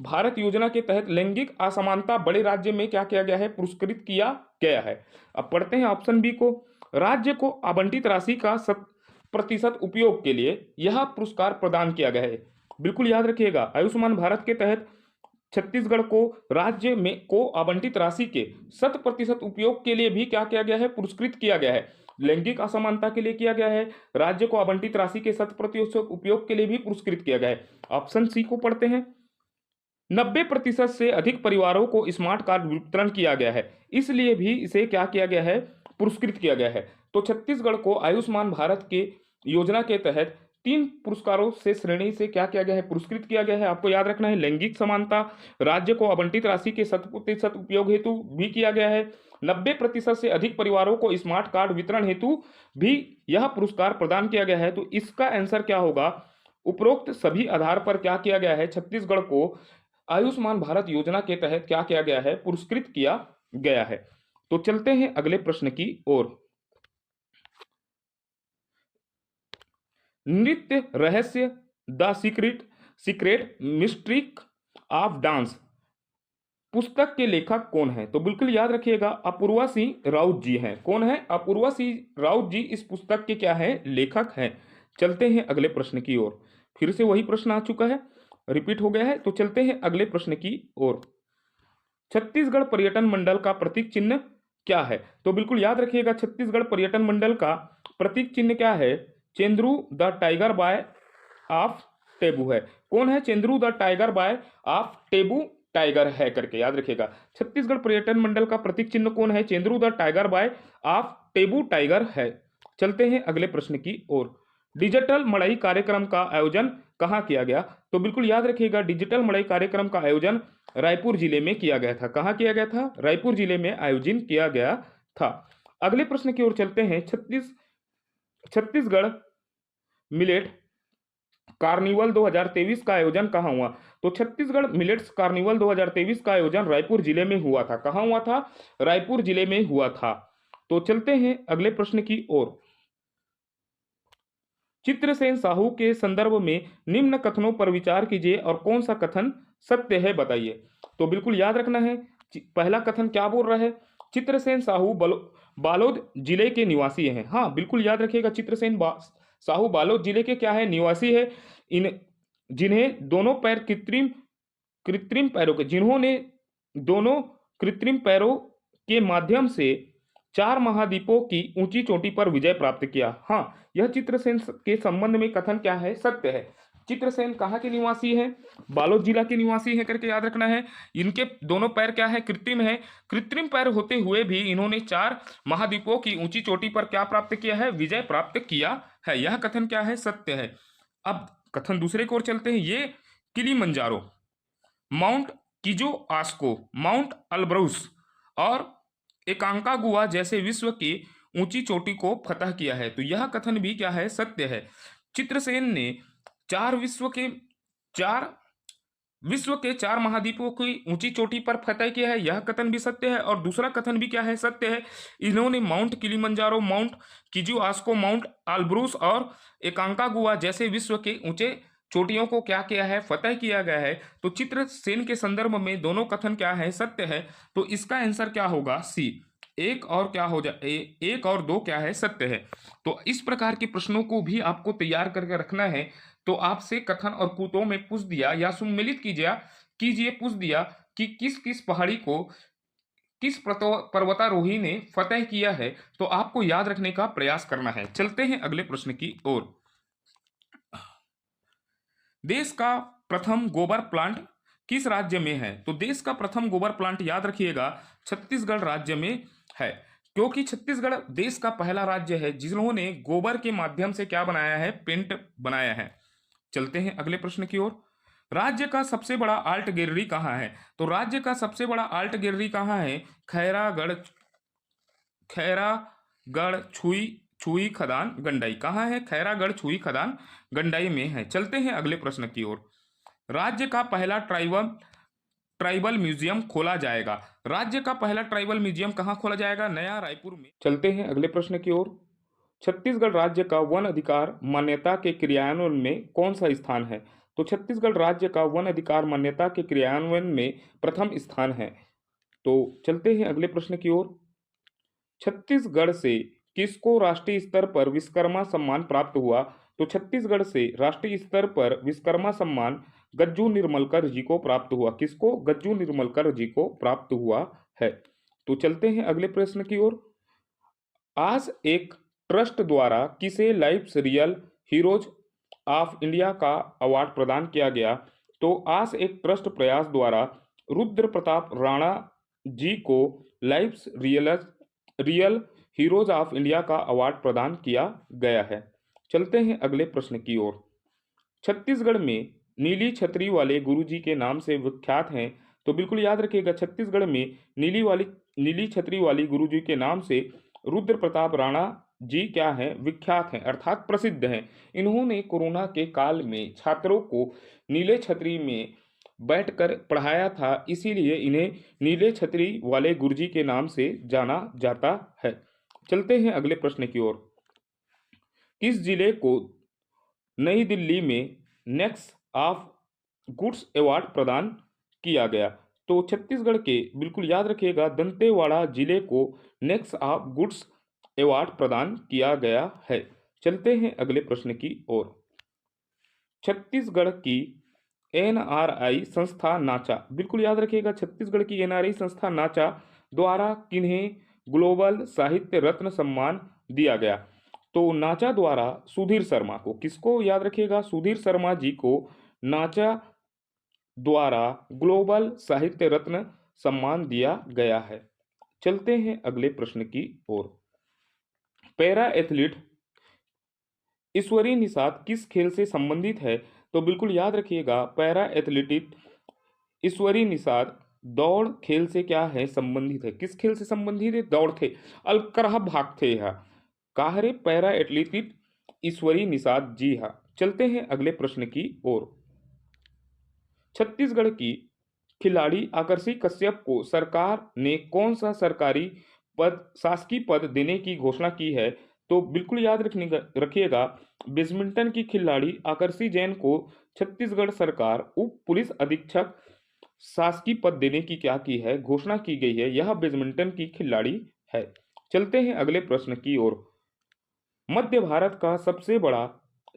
भारत योजना के तहत लैंगिक असमानता बड़े राज्य में क्या किया गया है, पुरस्कृत किया गया है। अब पढ़ते हैं ऑप्शन बी को। राज्य को आवंटित राशि का 100% उपयोग के लिए यह पुरस्कार प्रदान किया गया है। बिल्कुल याद रखिएगा, आयुष्मान भारत के तहत छत्तीसगढ़ को राज्य में को आवंटित राशि के 100% उपयोग के लिए भी क्या किया गया है, पुरस्कृत किया गया है। लैंगिक असमानता के लिए किया गया है, राज्य को आवंटित राशि के 100% उपयोग के लिए भी पुरस्कृत किया गया है। ऑप्शन सी को पढ़ते हैं। 90% से अधिक परिवारों को स्मार्ट कार्ड वितरण किया गया है, इसलिए भी इसे क्या किया गया है, पुरस्कृत किया गया है। तो छत्तीसगढ़ को आयुष्मान भारत के योजना के तहत 3 पुरस्कारों से श्रेणी से क्या किया गया है, पुरस्कृत किया गया है। आपको याद रखना है, लैंगिक समानता, राज्य को आवंटित राशि के 100% उपयोग हेतु भी किया गया है, 90% से अधिक परिवारों को स्मार्ट कार्ड वितरण हेतु भी यह पुरस्कार प्रदान किया गया है। तो इसका आंसर क्या होगा, उपरोक्त सभी आधार पर क्या किया गया है, छत्तीसगढ़ को आयुष्मान भारत योजना के तहत क्या किया गया है, पुरस्कृत किया गया है। तो चलते हैं अगले प्रश्न की ओर। नृत्य रहस्य the secret mystery of dance पुस्तक के लेखक कौन है। तो बिल्कुल याद रखिएगा, अपूर्वा सिंह राउत जी हैं। कौन है, अपूर्वा सिंह राउत जी इस पुस्तक के क्या है, लेखक हैं। चलते हैं अगले प्रश्न की ओर। फिर से वही प्रश्न आ चुका है, रिपीट हो गया है। तो चलते हैं अगले प्रश्न की ओर। छत्तीसगढ़ पर्यटन मंडल का प्रतीक चिन्ह क्या है। तो बिल्कुल याद रखिएगा, छत्तीसगढ़ पर्यटन मंडल का प्रतीक चिन्ह क्या है, Chendru the tiger boy of टेबू है। कौन है, Chendru the tiger boy of टेबू टाइगर है करके याद रखिएगा। छत्तीसगढ़ पर्यटन मंडल का प्रतीक चिन्ह कौन है, Chendru the tiger boy of टेबू टाइगर है। चलते हैं अगले प्रश्न की ओर। डिजिटल मड़ई कार्यक्रम का आयोजन कहाँ किया गया। तो बिल्कुल याद रखिएगा, डिजिटल मड़ई कार्यक्रम का आयोजन रायपुर जिले में किया गया था। कहाँ किया गया था, रायपुर जिले में आयोजित किया गया था। अगले प्रश्न की ओर चलते हैं। छत्तीसगढ़ मिलेट कार्निवल 2023 का आयोजन कहाँ हुआ। तो छत्तीसगढ़ मिलेट्स कार्निवल 2023 का आयोजन रायपुर जिले में हुआ था। कहाँ हुआ था, रायपुर जिले में हुआ था। तो चलते हैं अगले प्रश्न की ओर। चित्रसेन साहू के संदर्भ में निम्न कथनों पर विचार कीजिए और कौन सा कथन सत्य है बताइए। तो बिल्कुल याद रखना है, पहला कथन क्या बोल रहा है, चित्रसेन साहू बालोद जिले के निवासी हैं। हाँ बिल्कुल याद रखिएगा, चित्रसेन साहू बालोद जिले के क्या है, निवासी है। जिन्हें दोनों पैर कृत्रिम पैरों के जिन्होंने दोनों कृत्रिम पैरों के माध्यम से 4 महाद्वीपों की ऊंची चोटी पर विजय प्राप्त किया। हाँ, यह चित्रसेन के संबंध में कथन क्या है, सत्य है। चित्रसेन कहाँ के निवासी हैं? बालोद जिला के निवासी हैं करके याद रखना है। इनके दोनों पैर क्या है? कृत्रिम है। कृत्रिम पैर होते हुए भी इन्होंने 4 महाद्वीपों की ऊंची चोटी पर क्या प्राप्त किया है? विजय प्राप्त किया है। यह कथन क्या है? सत्य है। अब कथन दूसरे की ओर चलते हैं। ये किलिमंजारो, माउंट किजो आस्को, माउंट अल्ब्रुस और एकांकागुआ जैसे विश्व की ऊंची चोटी को फतह किया है। तो यह कथन भी क्या है? सत्य है। चित्रसेन ने चार विश्व के 4 महाद्वीपों की ऊंची चोटी पर फतह किया है। यह कथन भी सत्य है। और दूसरा कथन भी क्या है? सत्य है। इन्होंने माउंट किलिमंजारो, माउंट किजू आस्को, माउंट आल्ब्रुस और एकांकागुआ जैसे विश्व के ऊंचे चोटियों को क्या किया है? फतह किया गया है। तो चित्रसेन के संदर्भ में दोनों कथन क्या है? सत्य है। तो इसका आंसर क्या होगा? सी। एक और क्या हो जाए? एक और दो क्या है? सत्य है। तो इस प्रकार के प्रश्नों को भी आपको तैयार करके रखना है। तो आपसे कथन और कुतों में पूछ दिया या सम्मिलित कीजिए पूछ दिया कि किस किस पहाड़ी को किस पर्वतारोही ने फतह किया है। तो आपको याद रखने का प्रयास करना है। चलते हैं अगले प्रश्न की ओर। देश का प्रथम गोबर प्लांट किस राज्य में है? तो देश का प्रथम गोबर प्लांट याद रखिएगा छत्तीसगढ़ राज्य में है, क्योंकि छत्तीसगढ़ देश का पहला राज्य है जिन्होंने गोबर के माध्यम से क्या बनाया है? पेंट बनाया है। चलते हैं अगले प्रश्न की ओर। राज्य का सबसे बड़ा आर्ट गैलरी कहाँ है? तो राज्य का सबसे बड़ा आर्ट गैलरी कहाँ है? खैरागढ़ छुई छुई खदान गंडाई। कहाँ है? खैरागढ़ छुई खदान गंडाई में है। चलते हैं अगले प्रश्न की ओर। राज्य का पहला ट्राइबल म्यूजियम खोला जाएगा। राज्य का पहला ट्राइबल म्यूजियम कहाँ खोला जाएगा? नया रायपुर में। चलते हैं अगले प्रश्न की ओर। छत्तीसगढ़ राज्य का वन अधिकार मान्यता के क्रियान्वयन में कौन सा स्थान है? तो छत्तीसगढ़ राज्य का वन अधिकार मान्यता के क्रियान्वयन में प्रथम स्थान है। तो चलते हैं अगले प्रश्न की ओर। छत्तीसगढ़ से किसको राष्ट्रीय स्तर पर विश्वकर्मा सम्मान प्राप्त हुआ? तो छत्तीसगढ़ से राष्ट्रीय स्तर पर विश्वकर्मा सम्मान गज्जू निर्मलकर जी को प्राप्त हुआ। किसको? गज्जू निर्मलकर जी को प्राप्त हुआ है। तो चलते हैं अगले प्रश्न की ओर। आज एक ट्रस्ट द्वारा किसे life's real heroes of India का अवार्ड प्रदान किया गया? तो आज एक ट्रस्ट प्रयास द्वारा रुद्र प्रताप राणा जी को life's real heroes of India का अवार्ड प्रदान किया गया है। चलते हैं अगले प्रश्न की ओर। छत्तीसगढ़ में नीली छतरी वाले गुरुजी के नाम से विख्यात हैं। तो बिल्कुल याद रखिएगा, छत्तीसगढ़ में नीली छतरी वाली गुरुजी के नाम से रुद्र प्रताप राणा जी क्या हैं? विख्यात हैं, अर्थात प्रसिद्ध हैं। इन्होंने कोरोना के काल में छात्रों को नीले छतरी में बैठकर पढ़ाया था, इसीलिए इन्हें नीले छतरी वाले गुरुजी के नाम से जाना जाता है। चलते हैं अगले प्रश्न की ओर। किस जिले को नई दिल्ली में नेक्स्ट ऑफ गुड्स अवार्ड प्रदान किया गया? तो छत्तीसगढ़ के बिल्कुल याद रखिएगा दंतेवाड़ा जिले को नेक्स्ट ऑफ गुड्स अवार्ड प्रदान किया गया है। चलते हैं अगले प्रश्न की ओर। छत्तीसगढ़ की एनआरआई संस्था नाचा, बिल्कुल याद रखिएगा छत्तीसगढ़ की एनआरआई संस्था नाचा द्वारा किन्हें ग्लोबल साहित्य रत्न सम्मान दिया गया? तो नाचा द्वारा सुधीर शर्मा को, किसको याद रखिएगा? सुधीर शर्मा जी को नाचा द्वारा ग्लोबल साहित्य रत्न सम्मान दिया गया है। चलते हैं अगले प्रश्न की ओर। पैरा एथलीट ईश्वरी निषाद किस खेल से संबंधित है? तो बिल्कुल याद रखिएगा पैरा एथलेटिक ईश्वरी निषाद दौड़ खेल से क्या है? संबंधित है। किस खेल से संबंधित है? दौड़ थे, अलकरहा भागते है काहरे पैरा एथलेटिक ईश्वरी निषाद जी हाँ। चलते हैं अगले प्रश्न की ओर। छत्तीसगढ़ की खिलाड़ी आकर्षि कश्यप को सरकार ने कौन सा सरकारी शासकीय पद देने की घोषणा की है? तो बिल्कुल याद रखिएगा बैडमिंटन की खिलाड़ी आकर्षि जैन को छत्तीसगढ़ सरकार उप पुलिस अधीक्षक शासकीय पद देने की क्या की है? घोषणा की गई है। यह बैडमिंटन की खिलाड़ी है। चलते हैं अगले प्रश्न की ओर। मध्य भारत का सबसे बड़ा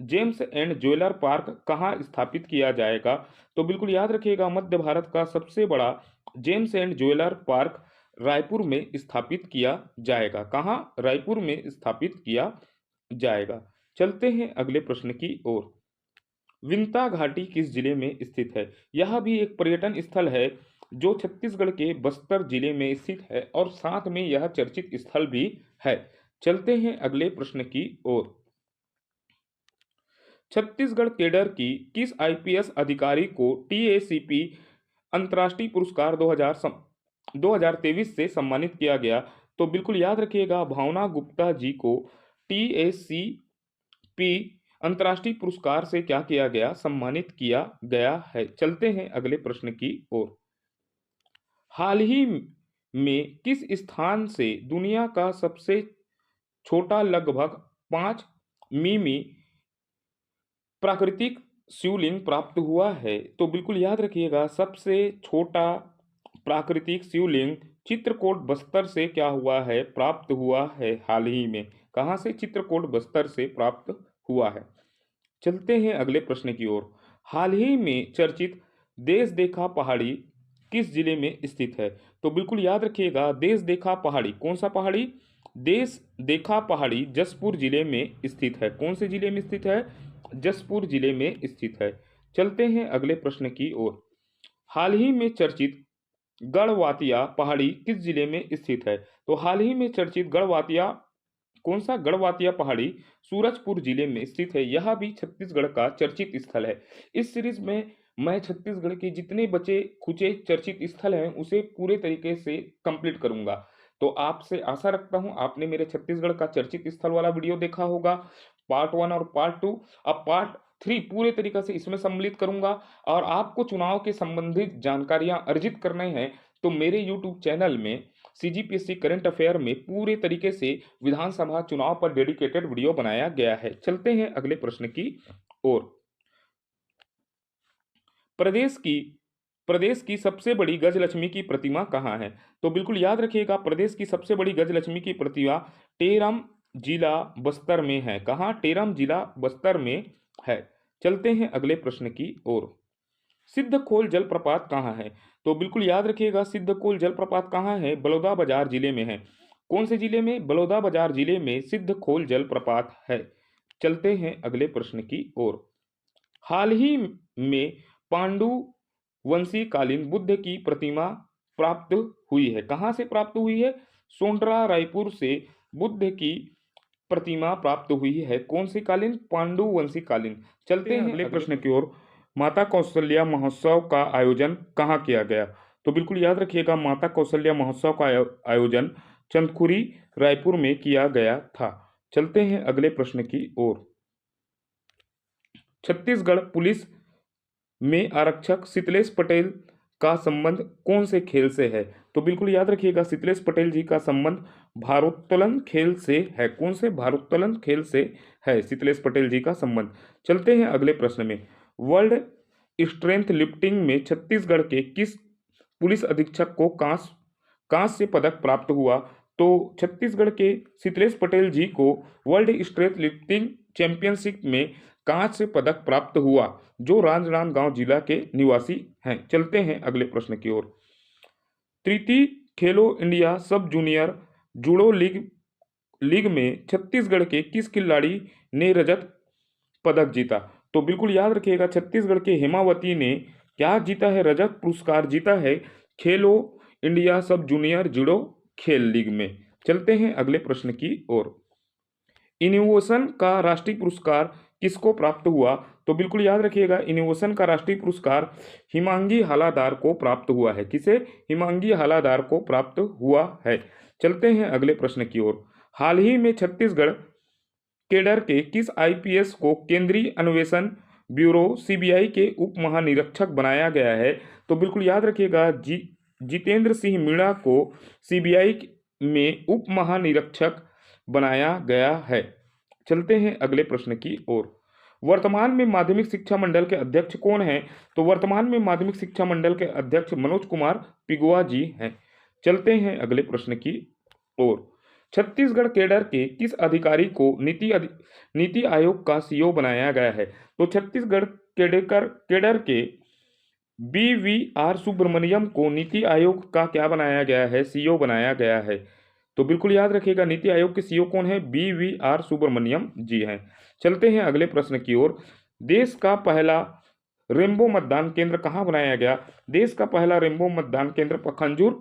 जेम्स एंड ज्वेलर पार्क कहाँ स्थापित किया जाएगा? तो बिल्कुल याद रखिएगा मध्य भारत का सबसे बड़ा James and jeweller park Raipur में स्थापित किया जाएगा। कहाँ? रायपुर में स्थापित किया जाएगा। चलते हैं अगले प्रश्न की ओर। विंता घाटी किस जिले में स्थित है? यह भी एक पर्यटन स्थल है जो छत्तीसगढ़ के बस्तर जिले में स्थित है और साथ में यह चर्चित स्थल भी है। चलते हैं अगले प्रश्न की ओर। छत्तीसगढ़ कैडर की किस आईपीएस अधिकारी को टीएसीपी अंतर्राष्ट्रीय पुरस्कार 2023 से सम्मानित किया गया? तो बिल्कुल याद रखिएगा, भावना गुप्ता जी को टीएसीपी अंतर्राष्ट्रीय पुरस्कार से क्या किया गया? सम्मानित किया गया है। चलते हैं अगले प्रश्न की ओर। हाल ही में किस स्थान से दुनिया का सबसे छोटा लगभग 5 मिमी प्राकृतिक शिवलिंग प्राप्त हुआ है? तो बिल्कुल याद रखिएगा, सबसे छोटा प्राकृतिक शिवलिंग चित्रकोट बस्तर से क्या हुआ है? प्राप्त हुआ है हाल ही में। कहाँ से? चित्रकोट बस्तर से प्राप्त हुआ है। चलते हैं अगले प्रश्न की ओर। हाल ही में चर्चित देश देखा पहाड़ी किस जिले में स्थित है? तो बिल्कुल याद रखिएगा, देश देखा पहाड़ी, कौन सा पहाड़ी? देश देखा पहाड़ी जसपुर जिले में स्थित है। कौन से जिले में स्थित है? जसपुर जिले में स्थित है। चलते हैं अगले प्रश्न की ओर। हाल ही में चर्चित गढ़वातिया पहाड़ी किस जिले में स्थित है? तो हाल ही में चर्चित गढ़वातिया, कौन सा? गढ़वातिया पहाड़ी सूरजपुर जिले में स्थित है। यह भी छत्तीसगढ़ का चर्चित स्थल है। इस सीरीज में मैं छत्तीसगढ़ के जितने बचे खुचे चर्चित स्थल हैं उसे पूरे तरीके से कंप्लीट करूंगा। तो आपसे आशा रखता हूं आपने मेरे छत्तीसगढ़ का चर्चित स्थल वाला वीडियो देखा होगा, पार्ट 1 और पार्ट 2। अब पार्ट 3 पूरे तरीके से इसमें सम्मिलित करूंगा। और आपको चुनाव के संबंधित जानकारियां अर्जित करने हैं तो मेरे यूट्यूब चैनल में सीजीपीएससी करंट अफेयर में पूरे तरीके से विधानसभा चुनाव पर डेडिकेटेड वीडियो बनाया गया है। चलते हैं अगले प्रश्न की ओर। प्रदेश की प्रदेश की सबसे बड़ी गजलक्ष्मी की प्रतिमा कहाँ है? तो बिल्कुल याद रखिएगा, प्रदेश की सबसे बड़ी गजलक्ष्मी की प्रतिमा टेरम जिला बस्तर में है। कहाँ? टेरम जिला बस्तर में है। चलते हैं अगले प्रश्न की ओर। सिद्धखोल जलप्रपात कहाँ है? तो बिल्कुल याद रखिएगा, सिद्धखोल जलप्रपात कहाँ है? बलौदाबाजार जिले में है। कौन से जिले में? बलौदाबाजार जिले में सिद्धखोल जलप्रपात है। चलते हैं अगले प्रश्न की ओर। हाल ही में पांडु वंशी कालीन बुद्ध की प्रतिमा प्राप्त हुई है। कहाँ से प्राप्त हुई है? सोंडरा रायपुर से बुद्ध की प्रतिमा प्राप्त हुई है। कौन सी कालीन? पांडु वंशी कालीन। चलते हैं अगले प्रश्न की ओर। माता कौशल्या महोत्सव का आयोजन कहाँ किया गया? तो बिल्कुल याद रखिएगा, माता कौशल्या महोत्सव का आयोजन चंदखुरी रायपुर में किया गया था। चलते हैं अगले प्रश्न की ओर। छत्तीसगढ़ पुलिस में आरक्षक शीतलेश पटेल का संबंध कौन से खेल से है? तो बिल्कुल याद रखिएगा, शीतलेश पटेल जी का संबंध भारोत्तोलन खेल से है। कौन से? भारोत्तोलन खेल से है शीतलेश पटेल जी का संबंध। चलते हैं अगले प्रश्न में। वर्ल्ड स्ट्रेंथ लिफ्टिंग में छत्तीसगढ़ के किस पुलिस अधीक्षक को कांस्य पदक प्राप्त हुआ? तो छत्तीसगढ़ के शीतलेश पटेल जी को वर्ल्ड स्ट्रेंथ लिफ्टिंग चैंपियनशिप में कांस्य पदक प्राप्त हुआ, जो राजनांदगांव जिला के निवासी हैं। चलते हैं अगले प्रश्न की ओर। तृतीय खेलो इंडिया सब जूनियर जूडो लीग में छत्तीसगढ़ के किस खिलाड़ी ने रजत पदक जीता? तो बिल्कुल याद रखिएगा, छत्तीसगढ़ के हेमावती ने क्या जीता है? रजत पुरस्कार जीता है खेलो इंडिया सब जूनियर जूडो खेल लीग में। चलते हैं अगले प्रश्न की ओर। इनोवेशन का राष्ट्रीय पुरस्कार किसको प्राप्त हुआ? तो बिल्कुल याद रखिएगा, इनोवेशन का राष्ट्रीय पुरस्कार हिमांगी हालादार को प्राप्त हुआ है। किसे? हिमांगी हालादार को प्राप्त हुआ है। चलते हैं अगले प्रश्न की ओर। हाल ही में छत्तीसगढ़ कैडर के किस आईपीएस को केंद्रीय अन्वेषण ब्यूरो सीबीआई के उप महानिरीक्षक बनाया गया है? तो बिल्कुल याद रखिएगा, जितेंद्र सिंह मीणा को सीबीआई में उप महानिरीक्षक बनाया गया है। चलते हैं अगले प्रश्न की ओर। वर्तमान में माध्यमिक शिक्षा मंडल के अध्यक्ष कौन हैं? तो वर्तमान में माध्यमिक शिक्षा मंडल के अध्यक्ष मनोज कुमार पिगुआ जी हैं। चलते हैं अगले प्रश्न की ओर। छत्तीसगढ़ कैडर के किस अधिकारी को नीति आयोग का सीईओ बनाया गया है? तो छत्तीसगढ़ कैडर के BVR सुब्रमण्यम को नीति आयोग का क्या बनाया गया है? सीईओ बनाया गया है। तो बिल्कुल याद रखिएगा, नीति आयोग के सीईओ कौन है? BVR सुब्रमण्यम जी हैं। चलते हैं अगले प्रश्न की ओर। देश का पहला रेनबो मतदान केंद्र कहाँ बनाया गया? देश का पहला रेनबो मतदान केंद्र पखांजूर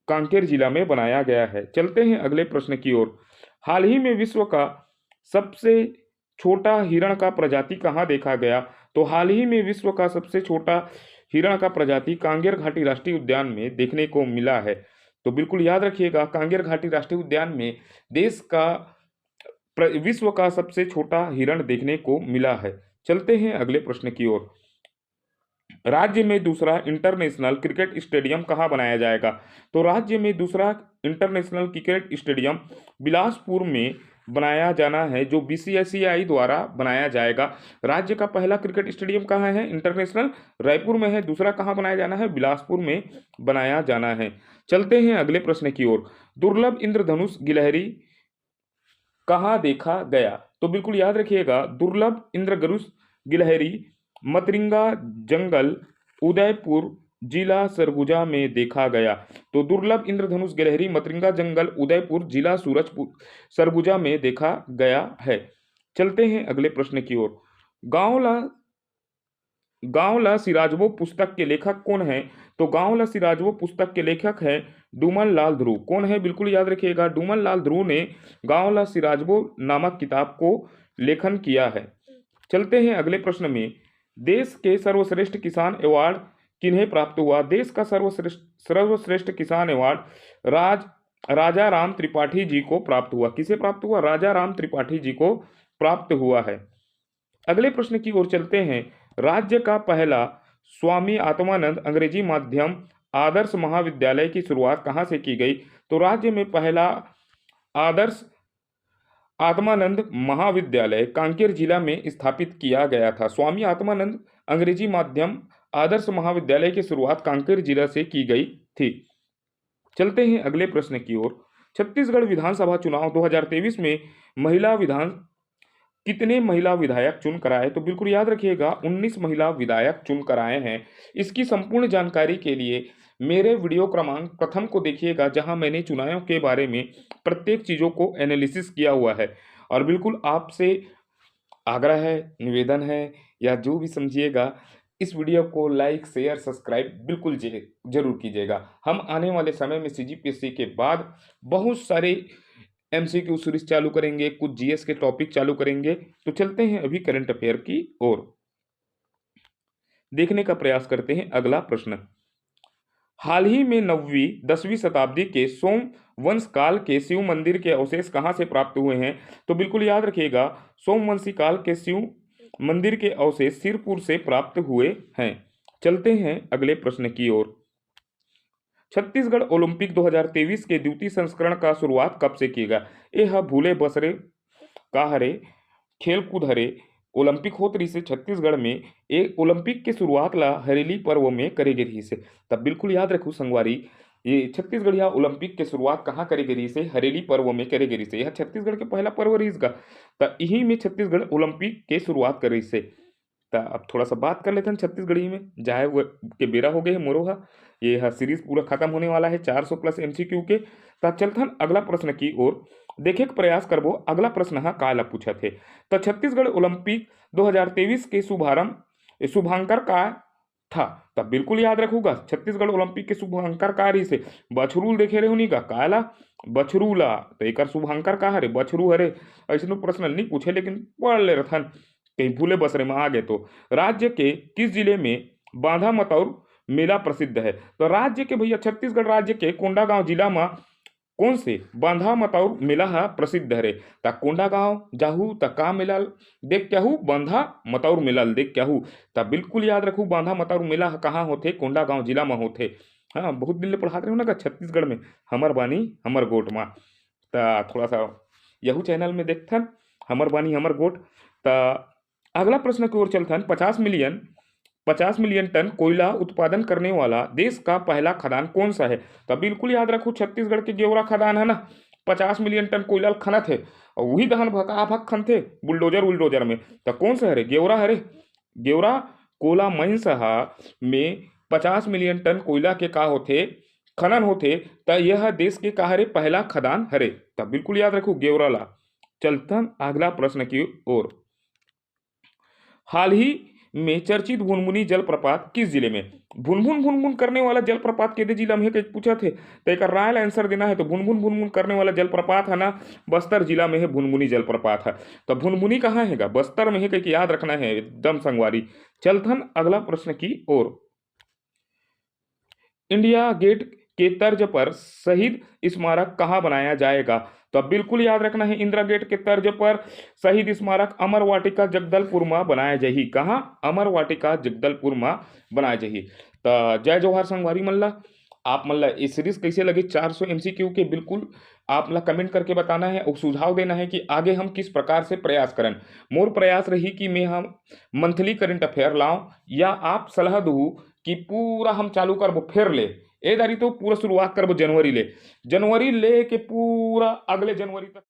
कांकेर जिला में बनाया गया है। चलते हैं अगले प्रश्न की ओर। हाल ही में विश्व का सबसे छोटा हिरण का प्रजाति कहाँ देखा गया? तो हाल ही में विश्व का सबसे छोटा हिरण का प्रजाति कांगेर घाटी राष्ट्रीय उद्यान में देखने को मिला है। तो बिल्कुल याद रखिएगा, कांगेर घाटी राष्ट्रीय उद्यान में देश का विश्व का सबसे छोटा हिरण देखने को मिला है। चलते हैं अगले प्रश्न की ओर। राज्य में दूसरा इंटरनेशनल क्रिकेट स्टेडियम कहाँ बनाया जाएगा? तो राज्य में दूसरा इंटरनेशनल क्रिकेट स्टेडियम बिलासपुर में बनाया जाना है, जो बीसीसीआई द्वारा बनाया जाएगा। राज्य का पहला क्रिकेट स्टेडियम कहाँ है? इंटरनेशनल रायपुर में है। दूसरा कहाँ बनाया जाना है? बिलासपुर में बनाया जाना है। चलते हैं अगले प्रश्न की ओर। दुर्लभ इंद्रधनुष गिलहरी कहाँ देखा गया? तो बिल्कुल याद रखिएगा, दुर्लभ इंद्रधनुष गिलहरी मतरिंगा जंगल उदयपुर जिला सरगुजा में देखा गया। तो दुर्लभ इंद्रधनुष गिलहरी मतरिंगा जंगल उदयपुर जिला सूरजपुर सरगुजा में देखा गया है। चलते हैं अगले प्रश्न की ओर। गांवला गांवला सिराजबो पुस्तक के लेखक कौन है? तो गांवला सिराजबो पुस्तक के लेखक है डूमन लाल ध्रुव। कौन है? बिल्कुल याद रखिएगा, डूमन लाल ध्रुव ने गांवला सिराजबो नामक किताब को लेखन किया है। चलते हैं अगले प्रश्न में। देश के सर्वश्रेष्ठ किसान अवार्ड किन्हें प्राप्त हुआ? देश का सर्वश्रेष्ठ किसान अवार्ड राजा राम त्रिपाठी जी को प्राप्त हुआ। किसे प्राप्त हुआ? राजा राम त्रिपाठी जी को प्राप्त हुआ है। अगले प्रश्न की ओर चलते हैं। राज्य का पहला स्वामी आत्मानंद अंग्रेजी माध्यम आदर्श महाविद्यालय की शुरुआत कहाँ से की गई? तो राज्य में पहला आदर्श आत्मानंद महाविद्यालय कांकेर जिला में स्थापित किया गया था। स्वामी आत्मानंद अंग्रेजी माध्यम आदर्श महाविद्यालय की शुरुआत कांकेर जिला से की गई थी। चलते हैं अगले प्रश्न की ओर। छत्तीसगढ़ विधानसभा चुनाव 2023 में कितने महिला विधायक चुन कर आए? तो बिल्कुल याद रखिएगा, 19 महिला विधायक चुन कर आए हैं। इसकी संपूर्ण जानकारी के लिए मेरे वीडियो क्रमांक प्रथम को देखिएगा, जहां मैंने चुनावों के बारे में प्रत्येक चीज़ों को एनालिसिस किया हुआ है। और बिल्कुल आपसे आग्रह है, निवेदन है, या जो भी समझिएगा, इस वीडियो को लाइक शेयर सब्सक्राइब बिल्कुल जरूर कीजिएगा। हम आने वाले समय में सीजीपीएससी के बाद बहुत सारे एमसीक्यू सीरीज चालू करेंगे, कुछ जीएस के टॉपिक चालू करेंगे। तो चलते हैं अभी करंट अफेयर की ओर देखने का प्रयास करते हैं। अगला प्रश्न, हाल ही में 9वीं 10वीं शताब्दी के सोम वंश काल के शिव मंदिर के अवशेष कहां से प्राप्त हुए हैं? तो बिल्कुल याद रखिएगा, सोमवंशी काल के शिव मंदिर के अवशेष सिरपुर से प्राप्त हुए हैं। चलते हैं अगले प्रश्न की ओर। छत्तीसगढ़ ओलंपिक 2023 के द्वितीय संस्करण का शुरुआत कब से किएगा? यह भूले बसरे का हरे खेलकूद हरे ओलंपिक होत रही से छत्तीसगढ़ में एक ओलंपिक के शुरुआत ला हरेली पर्व में करे गे रही से। तब बिल्कुल याद रखू संगवारी, ये छत्तीसगढ़ या ओलंपिक के शुरुआत कहाँ करे गे रही से? हरेली पर्व में करे गे रही से। यह छत्तीसगढ़ के पहला पर्व रही इसका, तो यही में छत्तीसगढ़ ओलंपिक के शुरुआत कर रही से। तो अब थोड़ा सा बात कर लेते हैं छत्तीसगढ़ी में, जाए वो के बेरा हो गए है मोरो हा। ये सीरीज पूरा खत्म होने वाला है 400 प्लस एमसीक्यू के। तो चलथन अगला प्रश्न की ओर देखे के प्रयास करबो। अगला प्रश्न हा काला पूछा थे, तो छत्तीसगढ़ ओलंपिक 2023 के शुभांकर का था? तब बिल्कुल याद रखूंगा, छत्तीसगढ़ ओलंपिक के शुभांकर का रही से बछरूल देखे रहे होनी का काला बछरूला, तो एक शुभांकर का हरे बछरू हरे। ऐसे प्रश्न नहीं पूछे, लेकिन पढ़ ले रथन कहीं भूले बसरे में आ गए। तो राज्य के किस जिले में बांधा मतौर मेला प्रसिद्ध है? तो राज्य के भैया छत्तीसगढ़ राज्य के कोंडागांव जिला में कौन से बांधा मतौर मेला है प्रसिद्ध हरे? ता कोंडागांव जाहू ता का मेला देख क्या हूँ? बांधा मतौर मेला देख क्या हूँ? ता बिल्कुल याद रखू, बांधा मतौर मेला कहाँ होते? कोंडागांव जिला में होते। हाँ, बहुत दिन ले पढ़ाते रहो ना का छत्तीसगढ़ में हमर बानी हमर गोट में। ता थोड़ा सा यहू चैनल में देखथन हमर बानी हमर गोट। ता अगला प्रश्न की ओर चलथन। 50 मिलियन टन कोयला उत्पादन करने वाला देश का पहला खदान कौन सा है? तो बिल्कुल याद रखो, छत्तीसगढ़ के गेवरा खदान है ना। 50 मिलियन टन कोयला खनत है और वही दहन भका भक खनथे बुलडोजर में। तो कौन सा हरे? गेवरा हरे। गेवरा कोला माइंस में 50 मिलियन टन कोयला के का होथे? खनन होथे। तो यह देश के का हरे? पहला खदान हरे। तो बिल्कुल याद रखो गेवरा ला। चलतन अगला प्रश्न की ओर। हाल ही में चर्चित भुनभुनी जलप्रपात किस जिले में? भुनभुन भुनभुन करने वाला जलप्रपात केदे जिला में है कई पूछा थे, तो एक रायल आंसर देना है। तो भुनभुन भुनभुन करने वाला जलप्रपात है ना, बस्तर जिला में है भुनभुनी जलप्रपात है। तो भुनभुनी कहाँ हैगा? बस्तर में है, कहीं याद रखना है एकदम संगवारी। चलथन अगला प्रश्न की ओर। इंडिया गेट के तर्ज पर शहीद स्मारक कहाँ बनाया जाएगा? तो अब बिल्कुल याद रखना है, इंदिरा गेट के तर्ज पर शहीद स्मारक अमर वाटिका जगदलपुर में बनाया जाही। कहाँ? अमर वाटिका जगदलपुर में बनाया जाही। तो जय जोहार संगवारी मल्ला। आप मल्ला ये सीरीज कैसे लगी 400 एमसीक्यू के, बिल्कुल आप ला कमेंट करके बताना है और सुझाव देना है कि आगे हम किस प्रकार से प्रयास करें। मोर प्रयास रही कि मैं हम मंथली करंट अफेयर लाऊं, या आप सलाह दू कि पूरा हम चालू करबो फिर ले। ए दारी तो पूरा शुरुआत करबो जनवरी ले के पूरा अगले जनवरी तक।